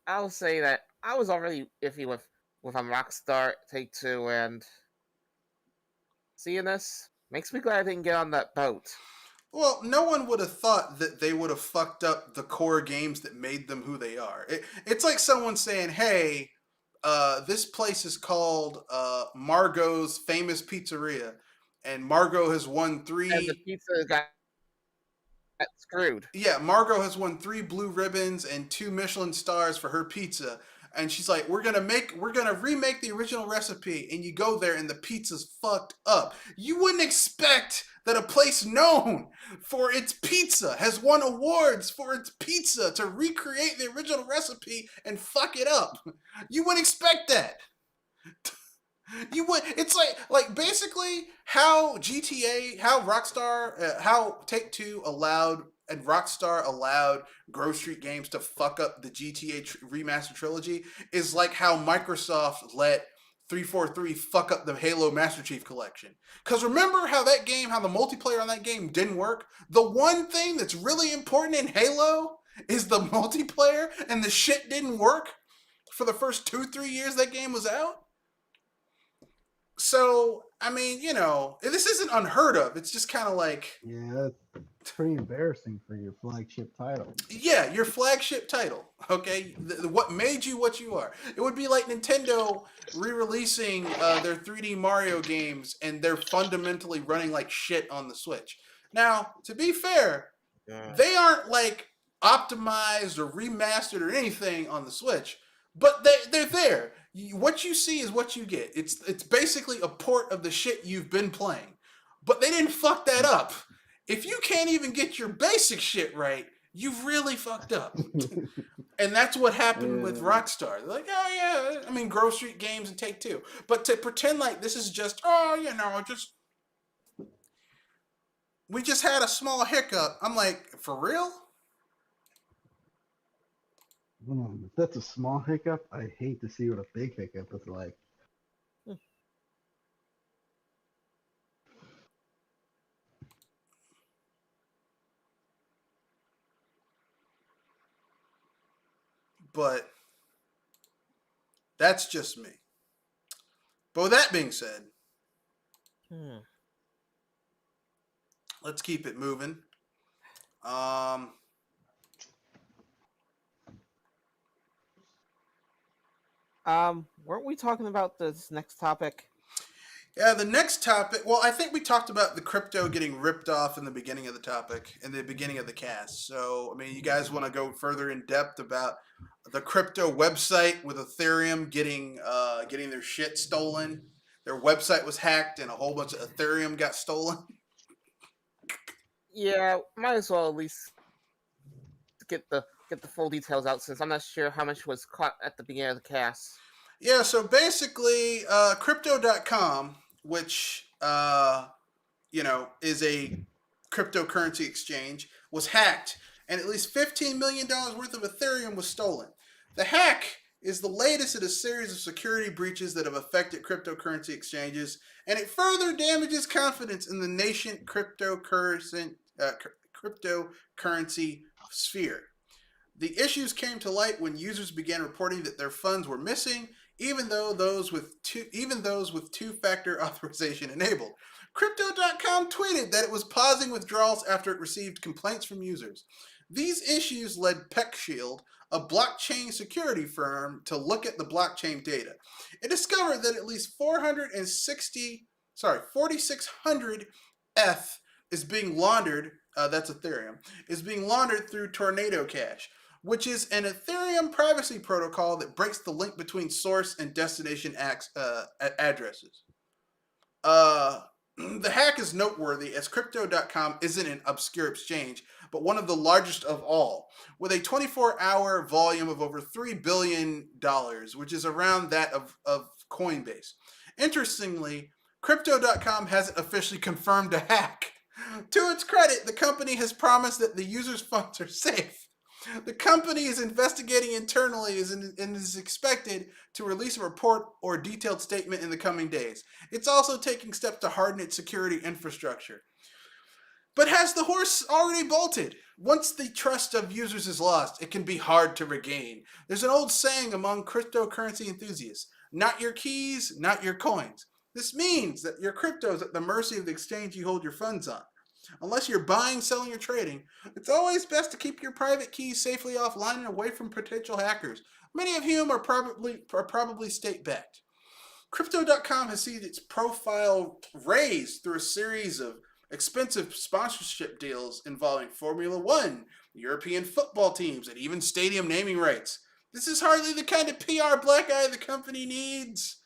I'll say that I was already iffy with Rockstar, Take-Two, and seeing this makes me glad I didn't get on that boat. Well, no one would have thought that they would have fucked up the core games that made them who they are. It's like someone saying, hey, this place is called Margot's Famous Pizzeria, and Margot has won 3... And the pizza got screwed. Yeah, Margot has won 3 blue ribbons and 2 Michelin stars for her pizza. And she's like, we're gonna remake the original recipe, and you go there and the pizza's fucked up. You wouldn't expect that a place known for its pizza has won awards for its pizza to recreate the original recipe and fuck it up. You wouldn't expect that. You would. It's like basically how GTA, how Rockstar, how Take-Two allowed and Rockstar allowed Grove Street Games to fuck up the GTA remaster trilogy is like how Microsoft let 343 fuck up the Halo Master Chief Collection. Because remember how that game, how the multiplayer on that game didn't work? The one thing that's really important in Halo is the multiplayer, and the shit didn't work for the first 2-3 years that game was out. So, this isn't unheard of. It's just kind of like... Yeah, it's pretty embarrassing for your flagship title. Yeah, your flagship title, okay? What made you what you are. It would be like Nintendo re-releasing their 3D Mario games, and they're fundamentally running like shit on the Switch. Now, to be fair, they aren't like optimized or remastered or anything on the Switch, but they're there. What you see is what you get. It's basically a port of the shit you've been playing. But they didn't fuck that up. If you can't even get your basic shit right, you've really fucked up. And that's what happened with Rockstar. They're like, oh yeah, Grove Street Games and Take-Two. But to pretend like this is just, we just had a small hiccup. I'm like, for real? If that's a small hiccup, I hate to see what a big hiccup is like. But that's just me. But with that being said, let's keep it moving. Weren't we talking about this next topic? Yeah, the next topic. Well, I think we talked about the crypto getting ripped off in the beginning of the topic, in the beginning of the cast. So, you guys want to go further in depth about the crypto website with Ethereum getting their shit stolen? Their website was hacked, and a whole bunch of Ethereum got stolen. Yeah, might as well at least get the full details out, since I'm not sure how much was caught at the beginning of the cast. Yeah, so basically, Crypto.com, which is a cryptocurrency exchange, was hacked, and at least $15 million worth of Ethereum was stolen. The hack is the latest in a series of security breaches that have affected cryptocurrency exchanges, and it further damages confidence in the nascent cryptocurrency sphere. The issues came to light when users began reporting that their funds were missing, even those with two-factor authorization enabled. Crypto.com tweeted that it was pausing withdrawals after it received complaints from users. These issues led PeckShield, a blockchain security firm, to look at the blockchain data. It discovered that at least 4,600 ETH is being laundered. That's Ethereum, is being laundered through Tornado Cash, which is an Ethereum privacy protocol that breaks the link between source and destination addresses. The hack is noteworthy as Crypto.com isn't an obscure exchange, but one of the largest of all, with a 24-hour volume of over $3 billion, which is around that of Coinbase. Interestingly, Crypto.com hasn't officially confirmed a hack. To its credit, the company has promised that the users' funds are safe. The company is investigating internally and is expected to release a report or detailed statement in the coming days. It's also taking steps to harden its security infrastructure. But has the horse already bolted? Once the trust of users is lost, it can be hard to regain. There's an old saying among cryptocurrency enthusiasts: not your keys, not your coins. This means that your crypto is at the mercy of the exchange you hold your funds on. Unless you're buying, selling, or trading, it's always best to keep your private keys safely offline and away from potential hackers, many of whom are probably state-backed. Crypto.com has seen its profile raised through a series of expensive sponsorship deals involving Formula One, European football teams, and even stadium naming rights. This is hardly the kind of PR black eye the company needs.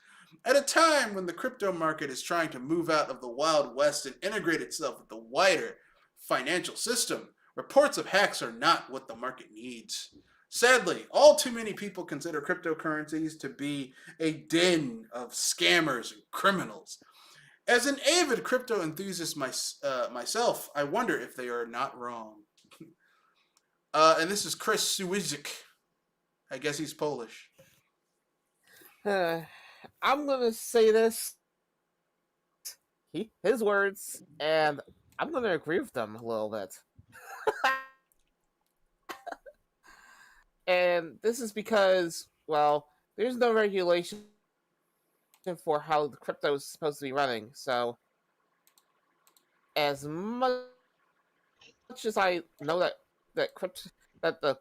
At a time when the crypto market is trying to move out of the Wild West and integrate itself with the wider financial system, reports of hacks are not what the market needs. Sadly, all too many people consider cryptocurrencies to be a den of scammers and criminals. As an avid crypto enthusiast myself, I wonder if they are not wrong. And this is Chris Suizik. I guess he's Polish. I'm gonna say this, his words, and I'm gonna agree with them a little bit. And this is because, well, there's no regulation for how the crypto is supposed to be running. So, as much as I know that the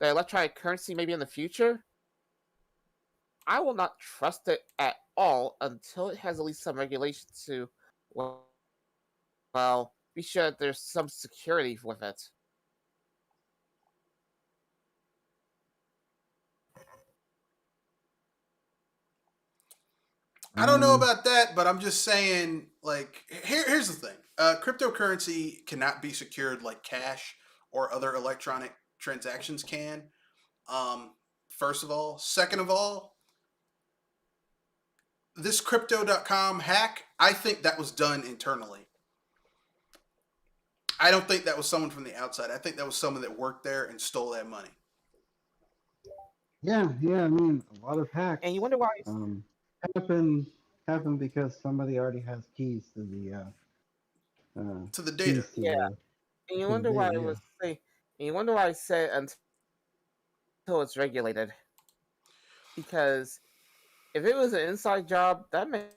electronic currency may be in the future, I will not trust it at all until it has at least some regulation to, well, be sure that there's some security with it. I don't know about that, but I'm just saying, like, here's the thing. Cryptocurrency cannot be secured like cash or other electronic transactions can. First of all. Second of all, this Crypto.com hack, I think that was done internally. I don't think that was someone from the outside. I think that was someone that worked there and stole that money. Yeah, I mean, a lot of hacks. And you wonder why happen because somebody already has keys to the data. And you wonder why it was saying. And you wonder why I said until it's regulated. Because if it was an inside job, that makes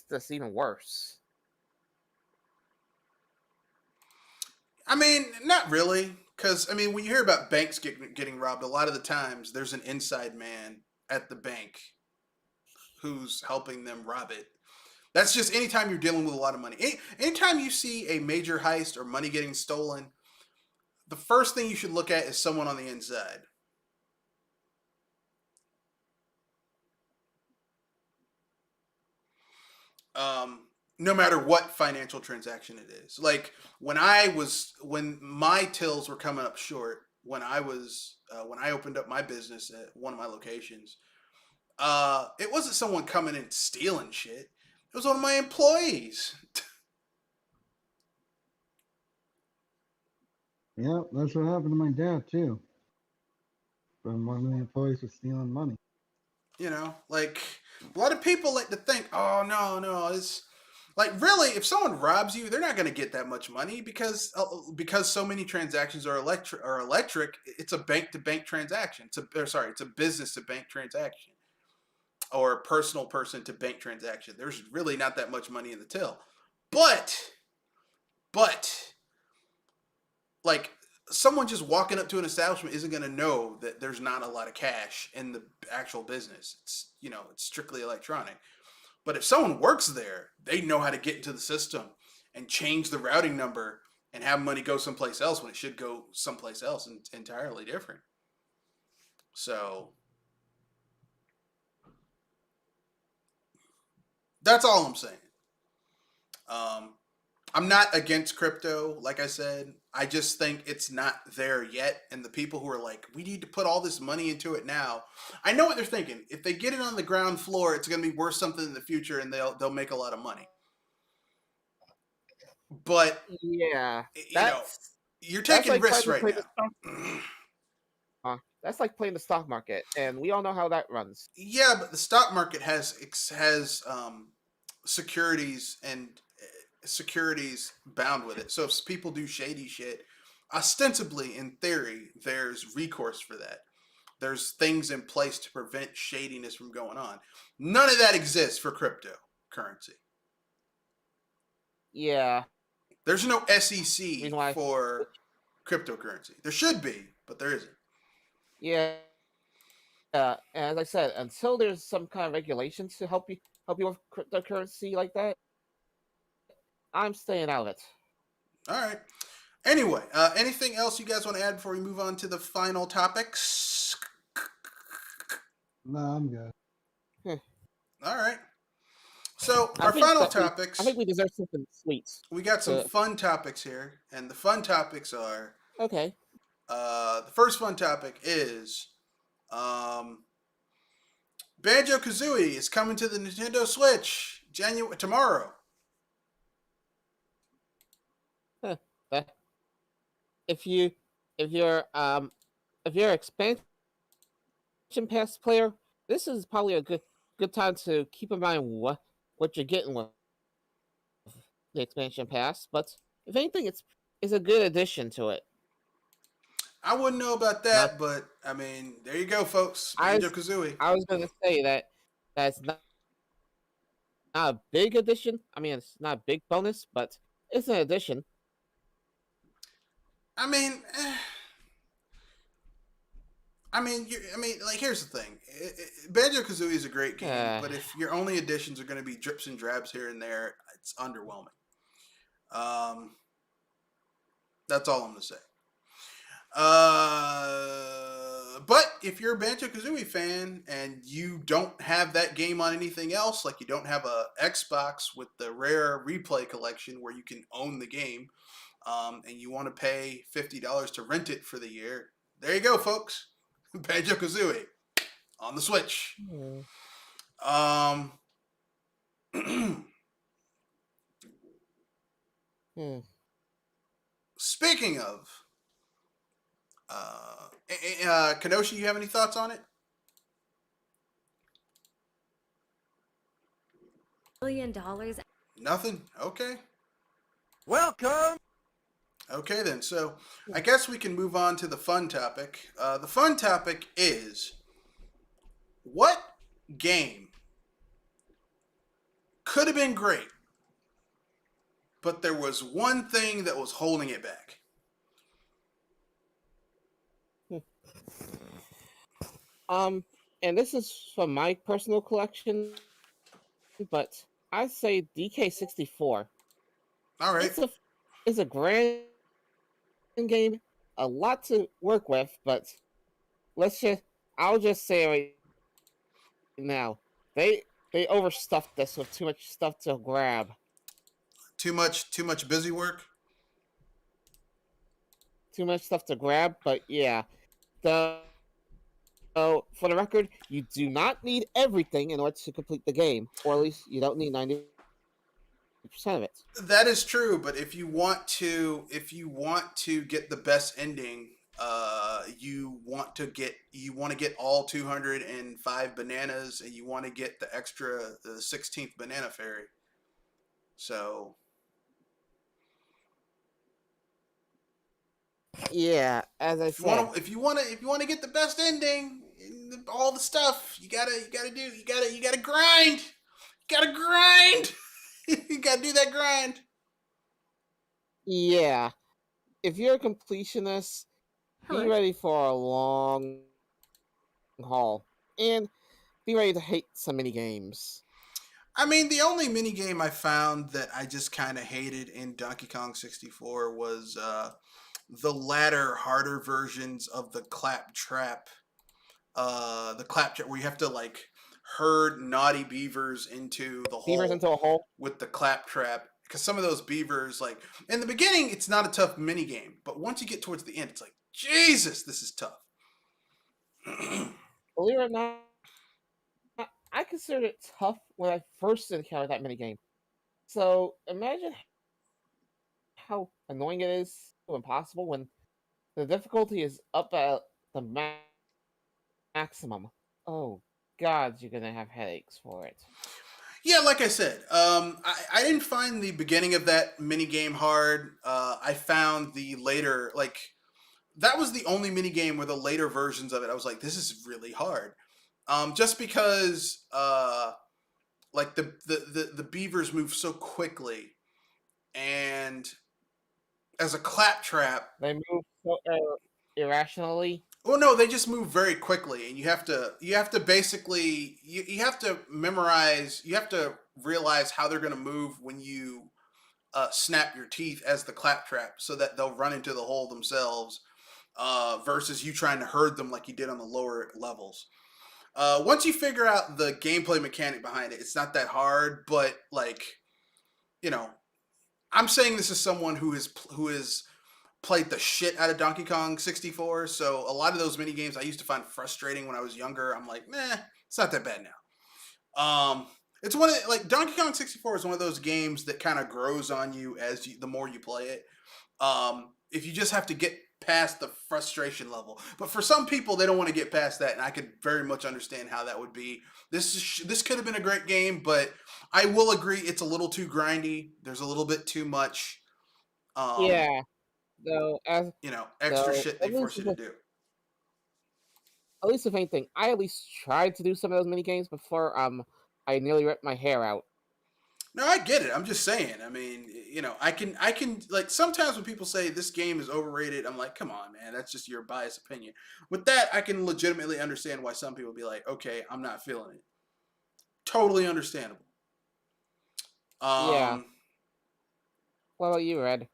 this even worse. I mean, not really. Because, I mean, when you hear about banks getting robbed, a lot of the times there's an inside man at the bank who's helping them rob it. That's just anytime you're dealing with a lot of money. Anytime you see a major heist or money getting stolen, the first thing you should look at is someone on the inside. No matter what financial transaction it is. Like when my tills were coming up short, when I opened up my business at one of my locations, it wasn't someone coming and stealing shit. It was one of my employees. Yep, that's what happened to my dad too. When one of the employees was stealing money. You know, like a lot of people like to think, oh no, no, it's like really if someone robs you, they're not going to get that much money because so many transactions are electric. It's a bank to bank transaction. It's a business to bank transaction or a personal person to bank transaction. There's really not that much money in the till, but like someone just walking up to an establishment isn't going to know that there's not a lot of cash in the actual business. It's it's strictly electronic. But if someone works there, they know how to get into the system and change the routing number and have money go someplace else when it should go someplace else and entirely different. So that's all I'm saying. Um, I'm not against crypto, like I said. I just think it's not there yet. And the people who are like, we need to put all this money into it now. I know what they're thinking. If they get it on the ground floor, it's going to be worth something in the future, and they'll make a lot of money. But Yeah, you're that's taking like trying risks to right play the now. that's like playing the stock market, and we all know how that runs. Yeah, but the stock market has securities and securities bound with it. So if people do shady shit, ostensibly in theory, there's recourse for that. There's things in place to prevent shadiness from going on. None of that exists for cryptocurrency. Yeah, There's no reason SEC why. for cryptocurrency. There should be, but there isn't. Yeah, as I said, until there's some kind of regulations to help you with cryptocurrency like that, I'm staying out of it. All right. Anyway, anything else you guys want to add before we move on to the final topics? No, I'm good. All right. So I our think final that topics. I think we deserve something sweet. We got some fun topics here, and the fun topics are. Okay. The first fun topic is, Banjo Kazooie is coming to the Nintendo Switch tomorrow. Huh. That- If you if you're if you're an expansion pass player, this is probably a good time to keep in mind what you're getting with the expansion pass. But if anything, it's a good addition to it. I wouldn't know about Not that, but I mean, there you go, folks. I Banjo Kazooie. I was going to say that's not a big addition. I mean, it's not a big bonus, but it's an addition. I mean, like here's the thing: Banjo Kazooie is a great game, but if your only additions are going to be drips and drabs here and there, it's underwhelming. That's all I'm going to say. But if you're a Banjo Kazooie fan and you don't have that game on anything else, like you don't have a Xbox with the rare replay collection where you can own the game, and you want to pay $50 to rent it for the year, there you go, folks. Banjo Kazooie on the Switch. Speaking of, Kenoshi, you have any thoughts on it? $1 billion. Nothing? Okay. Welcome. Okay, then. So I guess we can move on to the fun topic. The fun topic is, what game could have been great, but there was one thing that was holding it back? And this is from my personal collection, but I say DK64. All right. It's a grand game, a lot to work with, but I'll just say right now, they overstuffed this with too much stuff to grab. Too much busy work. Too much stuff to grab, but yeah. So, for the record, you do not need everything in order to complete the game, or at least you don't need 90% 50% of it. That is true, but if you want to get the best ending, you want to get all 205 bananas, and you want to get the extra the 16th banana fairy. So Yeah, as I said, if you want to get the best ending, all the stuff you gotta grind. You gotta grind. You gotta do that grind. yeah, if you're a completionist, be ready for a long haul, and be ready to hate some mini games. I mean, the only mini game I found that I just kind of hated in Donkey Kong 64 was the latter, harder versions of the claptrap. The claptrap where you have to like herd naughty beavers into the Beavers hole into a hole. with the claptrap. Because some of those beavers, like in the beginning, it's not a tough mini game, but once you get towards the end, it's like Jesus, this is tough. Believe it or not, I considered it tough when I first encountered that mini game. So imagine how annoying it is, so impossible when the difficulty is up at the maximum. Oh God, you're gonna have headaches for it. Yeah, like I said, I didn't find the beginning of that mini game hard. I found the later, like, that was the only mini game where the later versions of it, I was like, this is really hard. Just because, like, the beavers move so quickly, and as a claptrap, They move so irrationally. well, no, they just move very quickly, and you have to basically you have to memorize, you have to realize how they're going to move when you snap your teeth as the claptrap, so that they'll run into the hole themselves, versus you trying to herd them like you did on the lower levels. Once you figure out the gameplay mechanic behind it, it's not that hard. But like, you know, I'm saying this as someone who is played the shit out of Donkey Kong 64. So a lot of those mini games I used to find frustrating when I was younger. I'm like, meh, it's not that bad now. It's one of like Donkey Kong 64 is one of those games that kind of grows on you the more you play it. If you just have to get past the frustration level, but for some people they don't want to get past that, and I could very much understand how that would be. This could have been a great game, but I will agree it's a little too grindy. There's a little bit too much. Yeah. Though, Extra though, shit they force you to do. at least if anything, I at least tried to do some of those mini games before I nearly ripped my hair out. No, I get it. I'm just saying. I mean, I can like sometimes when people say this game is overrated, I'm like, come on, man, that's just your biased opinion. With that, I can legitimately understand why some people be like, okay, I'm not feeling it. Totally understandable. Yeah. What about you, Red?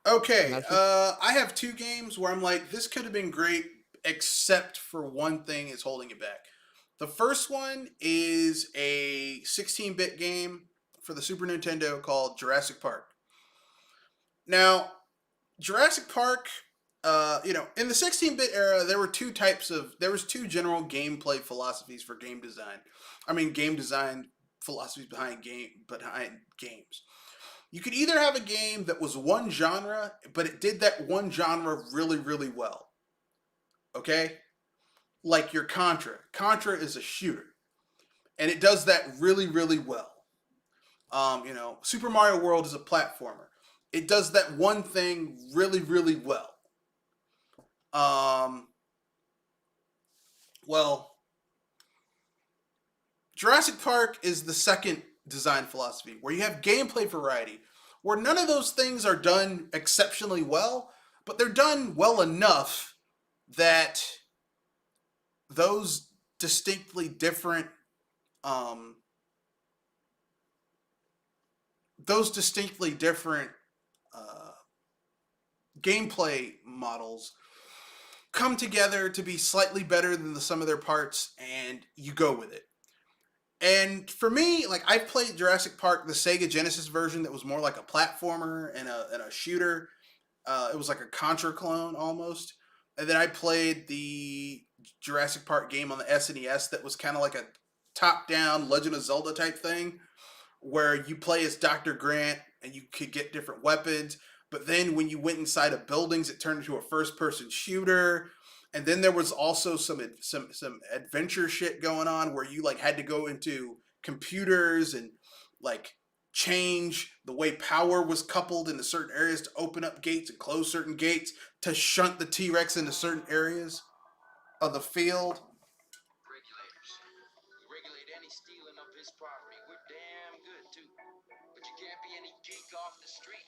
Okay, I have two games where I'm like, this could have been great, except for one thing is holding it back. The first one is a 16-bit game for the Super Nintendo called Jurassic Park. Now, Jurassic Park, in the 16-bit era, there was two general gameplay philosophies for game design. I mean, game design philosophies behind games. You could either have a game that was one genre, but it did that one genre really, really well. Okay? Like your Contra. Contra is a shooter. And it does that really, really well. Super Mario World is a platformer. It does that one thing really, really well. Jurassic Park is the second design philosophy, where you have gameplay variety, where none of those things are done exceptionally well, but they're done well enough that those distinctly different gameplay models come together to be slightly better than the sum of their parts, and you go with it. And for me, like, I've played Jurassic Park, the Sega Genesis version, that was more like a platformer and a shooter. It was like a Contra clone almost. And then I played the Jurassic Park game on the SNES that was kind of like a top-down Legend of Zelda type thing, where you play as Dr. Grant and you could get different weapons. But then when you went inside of buildings, it turned into a first-person shooter. And then there was also some adventure shit going on where you like had to go into computers and like change the way power was coupled into certain areas to open up gates and close certain gates to shunt the T-Rex into certain areas of the field. Regulators. We regulate any stealing of his property. We're damn good too. But you can't be any geek off the street.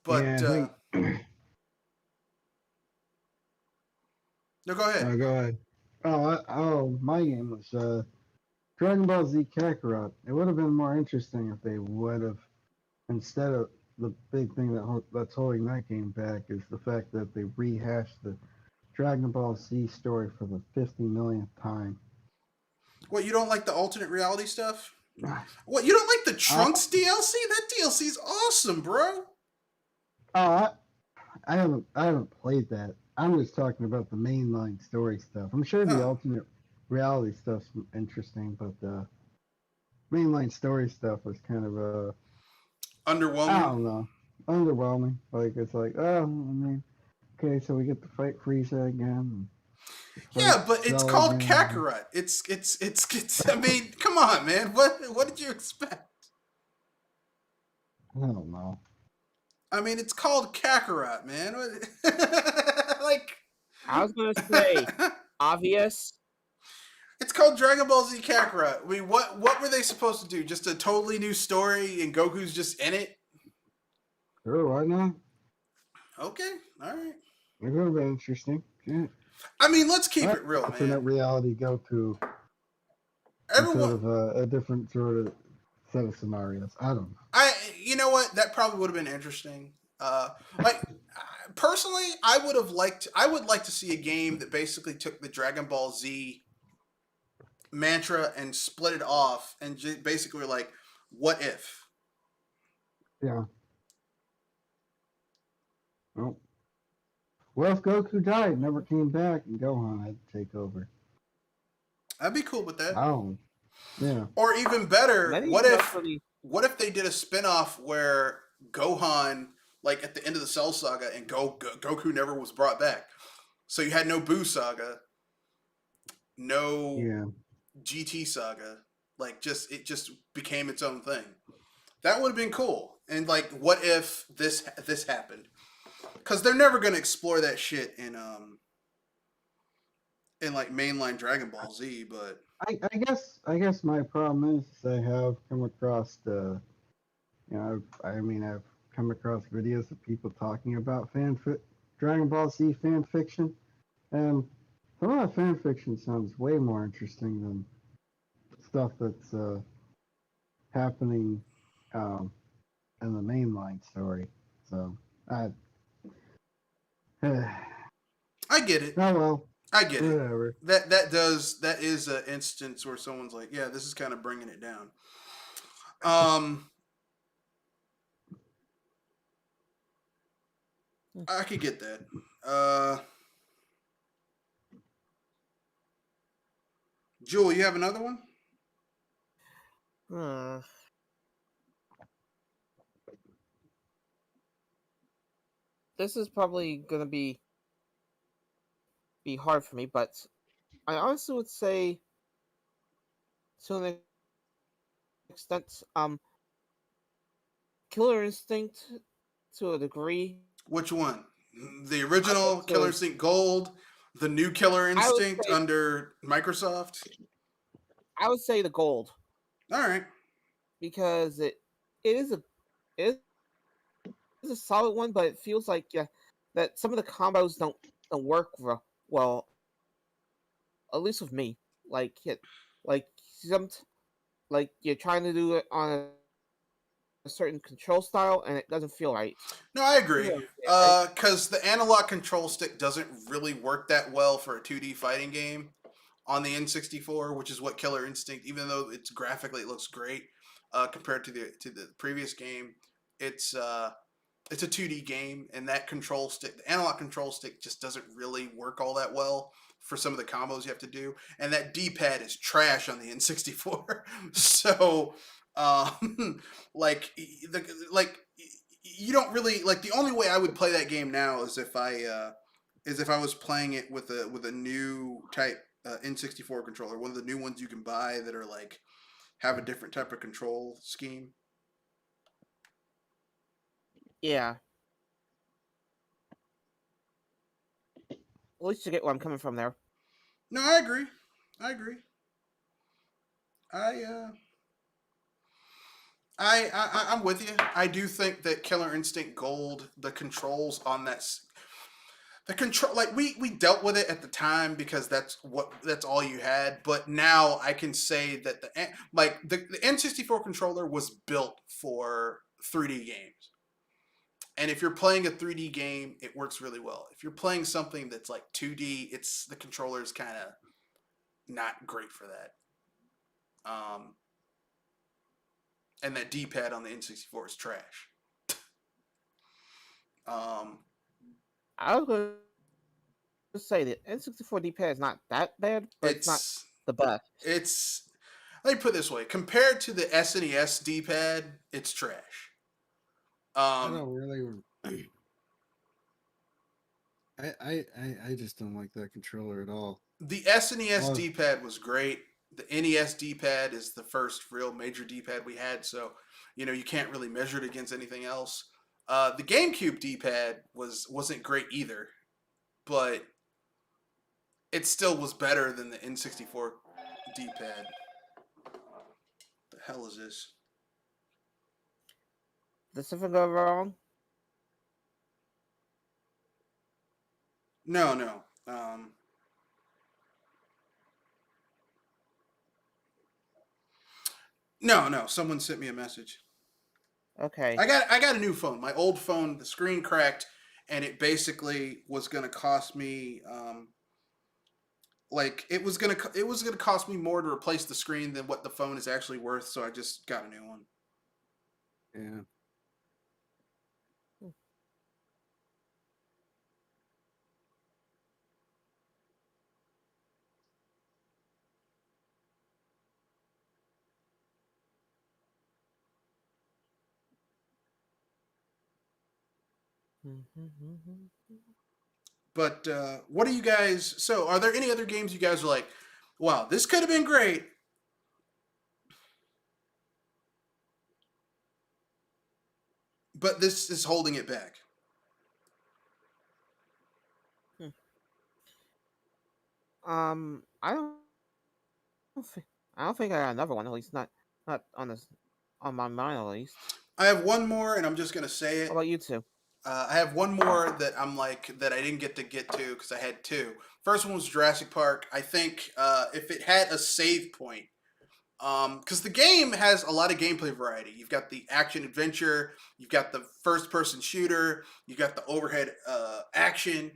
But Yeah, I think. no, go ahead. Go ahead. My game was Dragon Ball Z Kakarot. It would have been more interesting if they would have, instead of the big thing that's holding that game back is the fact that they rehashed the Dragon Ball Z story for the 50 millionth time. What, you don't like the alternate reality stuff? What, you don't like the Trunks DLC? That DLC is awesome, bro. Oh, I haven't played that. I'm just talking about the mainline story stuff. I'm sure the alternate reality stuff's interesting, but the mainline story stuff was kind of underwhelming. I don't know, underwhelming. Like it's like, oh, I mean, okay, so we get to fight Frieza again. Yeah, but it's called Kakarot. It's. I mean, come on, man. What did you expect? I don't know. I mean, it's called Kakarot, man. Like, I was gonna say obvious. It's called Dragon Ball Z Kakarot. I mean, what were they supposed to do? Just a totally new story, and Goku's just in it? Sure, why not? Okay, all right. It would have been interesting. Yeah. I mean, let's keep it real, man. Alternate reality Goku. Everyone, instead of a different sort of set of scenarios. I don't know. You know what? That probably would have been interesting. Personally, I would like to see a game that basically took the Dragon Ball Z mantra and split it off and basically like, what if? Yeah. Well, what if Goku died, never came back, and Gohan had to take over? I'd be cool with that. Oh, yeah. Or even better, Maybe what if they did a spinoff where Gohan, like at the end of the Cell Saga, and Goku never was brought back, so you had no Buu Saga, no GT Saga, like it just became its own thing. That would have been cool. And like, what if this happened? Because they're never going to explore that shit in like mainline Dragon Ball Z. But I guess my problem is I have come across I've come across videos of people talking about Dragon Ball Z fan fiction, and some of that fan fiction sounds way more interesting than stuff that's happening in the mainline story. So I get it. Oh well. I get Whatever. it. That is an instance where someone's like, yeah, this is kind of bringing it down. I could get that. Jewel, you have another one? This is probably gonna be hard for me, but I honestly would say, to an extent, Killer Instinct, to a degree. Which one? The original Killer Instinct Gold, the new Killer Instinct under Microsoft? I would say the Gold. All right. Because it is a solid one, but it feels like that some of the combos don't work well. At least with me, like you're trying to do it on a certain control style, and it doesn't feel right. No, I agree. Because the analog control stick doesn't really work that well for a 2D fighting game on the N64, which is what Killer Instinct, even though it's graphically it looks great compared to the previous game, it's a 2D game, and that control stick, the analog control stick, just doesn't really work all that well for some of the combos you have to do, and that D-pad is trash on the N64. So, like like you don't really like the only way I would play that game now is if I was playing it with a new type N64 controller, one of the new ones you can buy that are like have a different type of control scheme. Yeah. At least you get where I'm coming from there. No, I agree. I agree. I I'm with you. I do think that Killer Instinct Gold, the controls on that, the control, like we dealt with it at the time because that's all you had. But now I can say that the N64 controller was built for 3D games. And if you're playing a 3D game, it works really well. If you're playing something that's like 2D, the controller's kind of not great for that. And that D-pad on the N64 is trash. I was going to say the N64 D-pad is not that bad, but it's not the best. Let me put it this way: compared to the SNES D-pad, it's trash. I don't really. I just don't like that controller at all. The SNES D-pad was great. The NES D-pad is the first real major D-pad we had, so you can't really measure it against anything else. The GameCube D-pad wasn't great either, but it still was better than the N64 D-pad. The hell is this? Did something go wrong? No. No. Someone sent me a message. Okay. I got a new phone. My old phone, the screen cracked, and it basically was going to cost me it was going to cost me more to replace the screen than what the phone is actually worth, so I just got a new one. Yeah. But what are you guys? So, are there any other games you guys are like, wow, this could have been great, but this is holding it back? I don't think I got another one. At least not on my mind. At least. I have one more, and I'm just gonna say it. How about you two? I have one more that I'm like that I didn't get to because I had two. First one was Jurassic Park. I think if it had a save point, because the game has a lot of gameplay variety. You've got the action adventure, you've got the first person shooter, you've got the overhead action.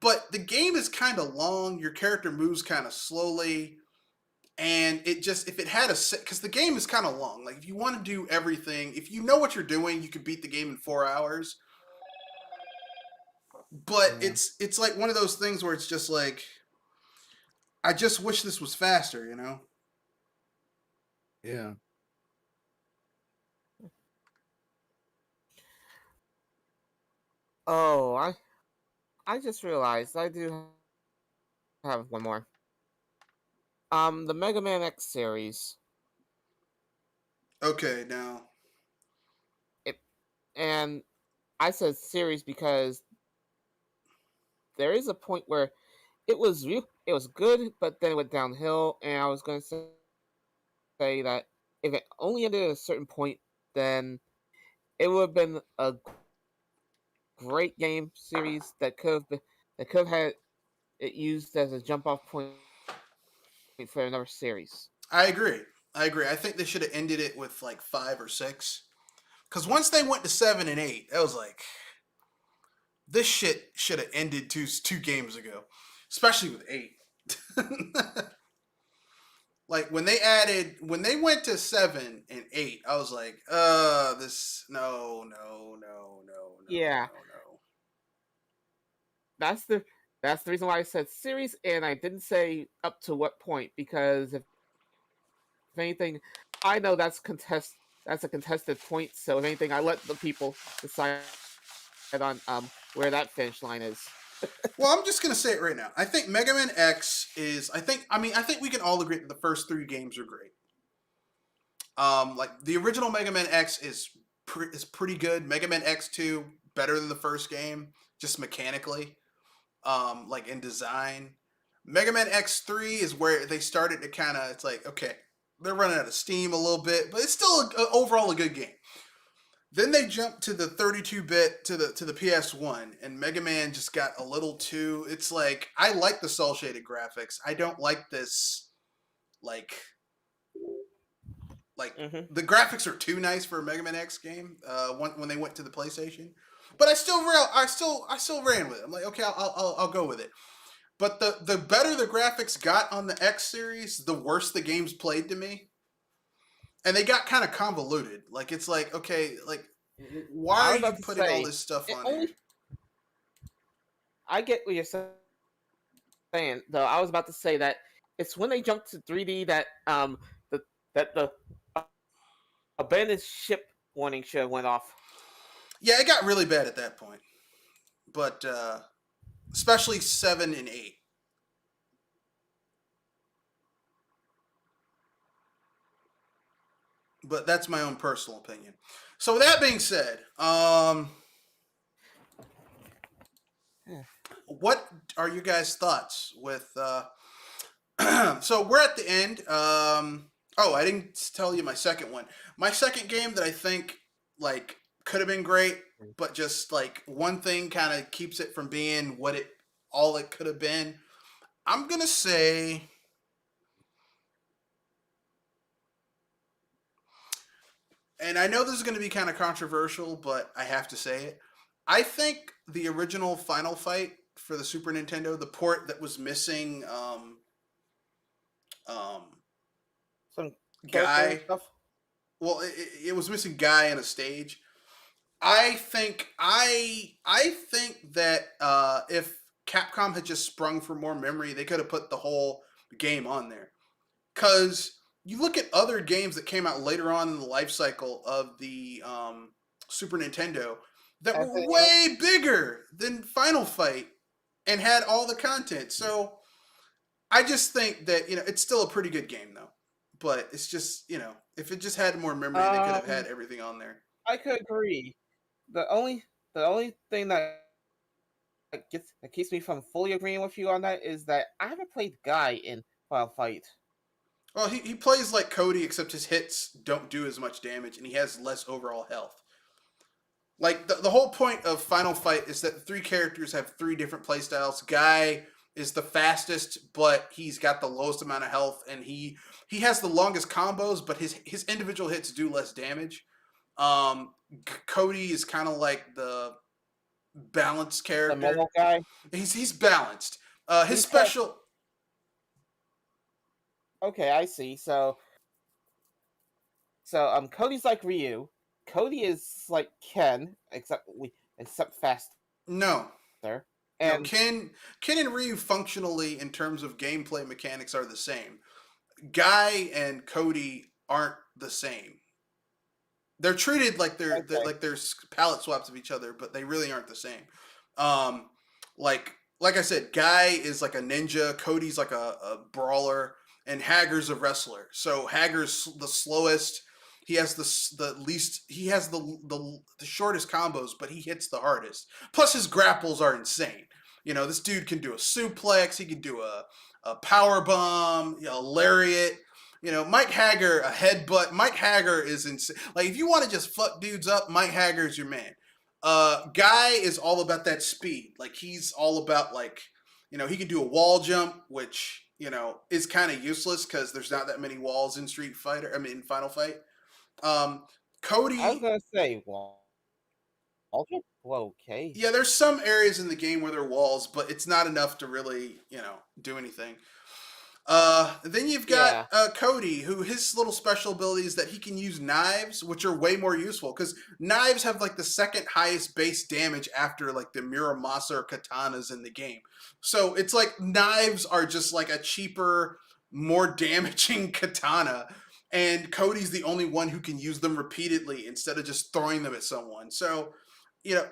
But the game is kind of long. Your character moves kind of slowly. And if it had because the game is kind of long. Like, if you want to do everything, if you know what you're doing, you could beat the game in 4 hours. But Yeah. it's like one of those things where it's just like, I just wish this was faster, Yeah. Oh, I just realized I do have one more. The Mega Man X series. Okay, now. And I said series because there is a point where it was good, but then it went downhill, and I was going to say that if it only ended at a certain point, then it would have been a great game series that could have had it used as a jump off point for another series. I agree. I think they should have ended it with like 5 or 6. Because once they went to 7 and 8, I was like, this shit should have ended two games ago. Especially with 8. Like, when they went to 7 and 8, I was like, no. Yeah. No. That's the That's the reason why I said series, and I didn't say up to what point, because if anything, I know that's a contested point. So if anything, I let the people decide on where that finish line is. Well, I'm just gonna say it right now. I think Mega Man X is. I think we can all agree that the first three games are great. Like the original Mega Man X is pretty good. Mega Man X2 better than the first game, just mechanically. Like in design. Mega Man X3 is where they started to kind of. It's like okay, they're running out of steam a little bit, but it's still overall a good game. Then they jumped to the 32-bit to the PS1, and Mega Man just got a little too. It's like I like the cel shaded graphics. I don't like this like Mm-hmm. the graphics are too nice for a Mega Man X game. When they went to the PlayStation, but I still ran with it. I'm like okay, I'll go with it. But the better the graphics got on the X series, the worse the games played to me. And they got kind of convoluted. Like it's like, okay, like why I are was you about to putting all say, this stuff it on only. here? I get what you're saying, though. I was about to say that it's when they jumped to 3D that the that the abandoned ship warning should have went off. Yeah, it got really bad at that point. But especially 7 and 8. But that's my own personal opinion. So with that being said, what are you guys' thoughts with so we're at the end. Oh, I didn't tell you my second one. My second game that I think like could have been great, but just like one thing kind of keeps it from being what it all it could have been. I'm gonna say, and I know this is gonna be kind of controversial, but I have to say it. I think the original Final Fight for the Super Nintendo, the port that was missing, um, Some character guy. stuff. Well, it was missing guy in a stage. I think that if Capcom had just sprung for more memory, they could have put the whole game on there. Cause you look at other games that came out later on in the life cycle of the Super Nintendo that were way bigger than Final Fight and had all the content. So I just think that it's still a pretty good game though. But it's just if it just had more memory, they could have had everything on there. I could agree. The only thing that keeps me from fully agreeing with you on that is that I haven't played Guy in Final Fight. Well, he plays like Cody, except his hits don't do as much damage, and he has less overall health. Like, the whole point of Final Fight is that the three characters have three different playstyles. Guy is the fastest, but he's got the lowest amount of health, and he has the longest combos, but his individual hits do less damage. Cody is kind of like the balanced The character. mobile guy. He's balanced. His He's special. Okay, I see. So Cody's like Ryu. Cody is like Ken, except faster. No. No, And Ken and Ryu functionally in terms of gameplay mechanics are the same. Guy and Cody aren't the same. They're treated like they're palette swaps of each other, but they really aren't the same. Um, like I said, Guy is like a ninja, Cody's like a brawler, and Hager's a wrestler. So Hager's the slowest. He has the least. He has the shortest combos, but he hits the hardest. Plus, his grapples are insane. This dude can do a suplex. He can do a power bomb, a lariat. Mike Hager, a headbutt. Mike Hager is insane. Like, if you want to just fuck dudes up, Mike Hager is your man. Guy is all about that speed. Like, he's all about, like, he can do a wall jump, which, is kind of useless because there's not that many walls in in Final Fight. Cody. I was gonna say, well, okay. Yeah, there's some areas in the game where there are walls, but it's not enough to really, do anything. Then you've got Yeah. Cody, who his little special ability is that he can use knives, which are way more useful because knives have like the second highest base damage after like the Muramasa or katanas in the game. So it's like knives are just like a cheaper, more damaging katana, and Cody's the only one who can use them repeatedly instead of just throwing them at someone. So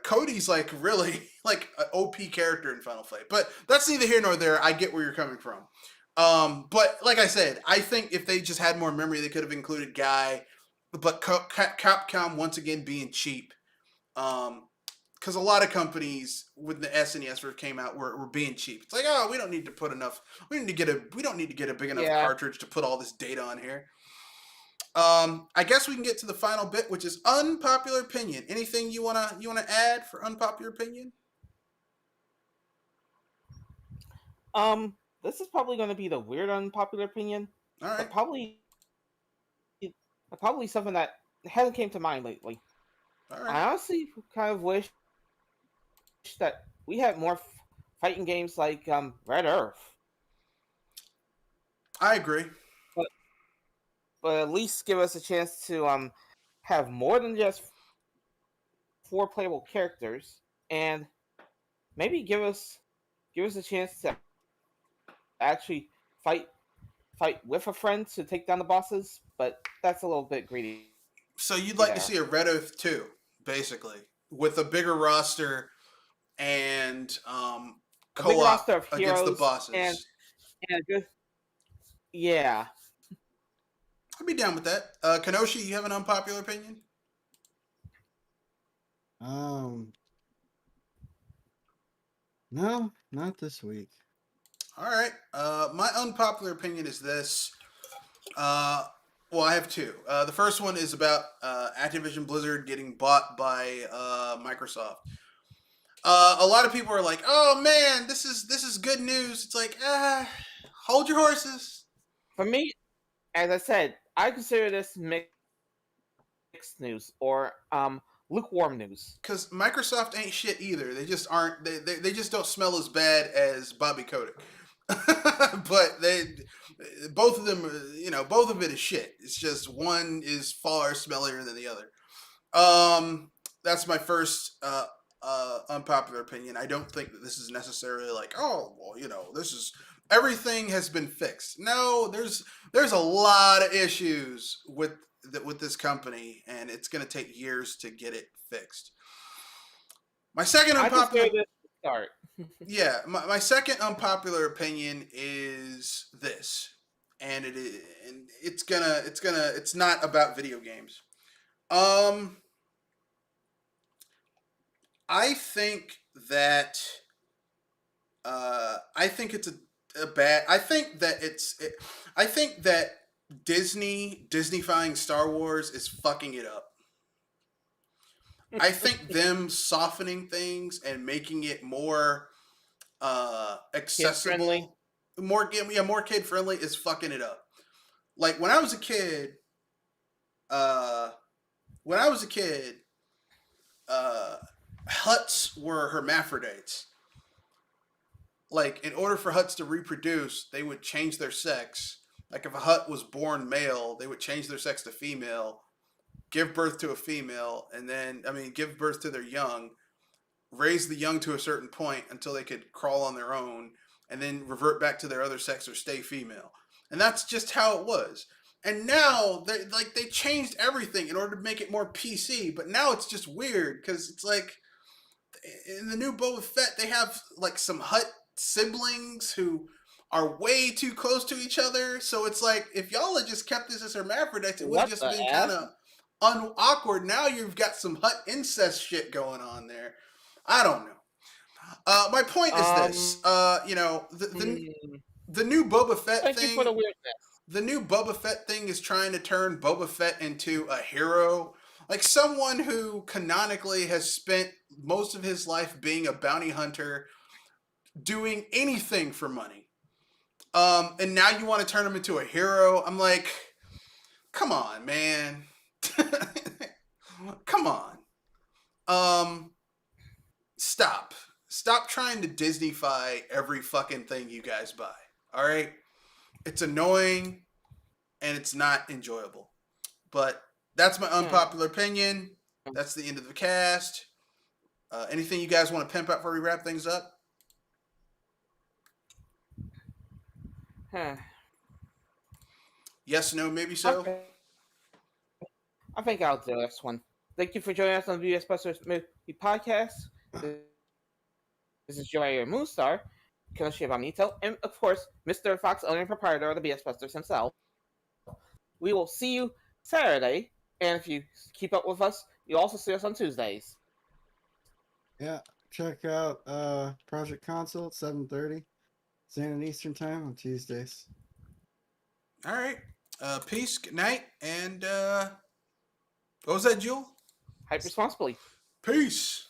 Cody's like really like an OP character in Final Fight, but that's neither here nor there. I get where you're coming from. But like I said, I think if they just had more memory, they could have included Guy. But Capcom once again being cheap, because a lot of companies when the SNES first came out were being cheap. It's like, oh, we don't need to put enough. We don't need to get a big enough Yeah. cartridge to put all this data on here. I guess we can get to the final bit, which is unpopular opinion. Anything you wanna add for unpopular opinion? This is probably going to be the weird unpopular opinion, All but right. probably something that hasn't came to mind lately. All right. I honestly kind of wish that we had more fighting games like Red Earth, I agree. but at least give us a chance to have more than just 4 playable characters, and maybe give us a chance to actually fight with a friend to take down the bosses. But that's a little bit greedy. So you'd like to Yeah. see a Red Oath 2, basically, with a bigger roster and A big co-op roster of against the heroes bosses. and just yeah. I'd be down with that. Kenoshi, you have an unpopular opinion? No, not this week. All right. My unpopular opinion is this. Well, I have two. The first one is about Activision Blizzard getting bought by Microsoft. A lot of people are like, "Oh man, this is good news." It's like, hold your horses. For me, as I said, I consider this mixed news or lukewarm news. Because Microsoft ain't shit either. They just aren't. They just don't smell as bad as Bobby Kotick. But both of them, both of it is shit. It's just one is far smellier than the other. That's my first unpopular opinion. I don't think that this is necessarily like, oh, well, this is everything has been fixed. No, there's a lot of issues with this company, and it's going to take years to get it fixed. My second unpopular. I consider this to start. Yeah, my second unpopular opinion is this, and it's not about video games. I think that I think that Disneyfying Star Wars is fucking it up. I think them softening things and making it more accessible, more kid friendly is fucking it up. Like when I was a kid, Hutts were hermaphrodites. Like in order for Hutts to reproduce, they would change their sex. Like if a Hutt was born male, they would change their sex to female, give birth to a female, and then give birth to their young, raise the young to a certain point until they could crawl on their own, and then revert back to their other sex or stay female. And that's just how it was. And now they changed everything in order to make it more PC, but now it's just weird because it's like in the new Boba Fett they have like some Hutt siblings who are way too close to each other. So it's like if y'all had just kept this as hermaphrodites, it would have just been kind of awkward. Now you've got some Hutt incest shit going on there. I don't know. My point is this. The new Boba Fett Thank thing. you for the weirdness. The new Boba Fett thing is trying to turn Boba Fett into a hero. Like someone who canonically has spent most of his life being a bounty hunter, doing anything for money. And now you want to turn him into a hero? I'm like, come on, man. Come on. Stop trying to Disneyfy every fucking thing you guys buy. All right? It's annoying and it's not enjoyable. But that's my unpopular opinion. That's the end of the cast. Anything you guys want to pimp out before we wrap things up? Huh. Yes, no, maybe so. Okay. I think I'll do this one. Thank you for joining us on the BS Busters Movie Podcast. This is Joey Moonstar, Kinoshi Bonito, and of course, Mr. Fox, owner and proprietor of the BS Busters himself. We will see you Saturday, and if you keep up with us, you'll also see us on Tuesdays. Yeah, check out Project Console at 7:30 Standard Eastern Time on Tuesdays. All right. Peace, good night, and what was that, Jewel? Hype responsibly. Peace.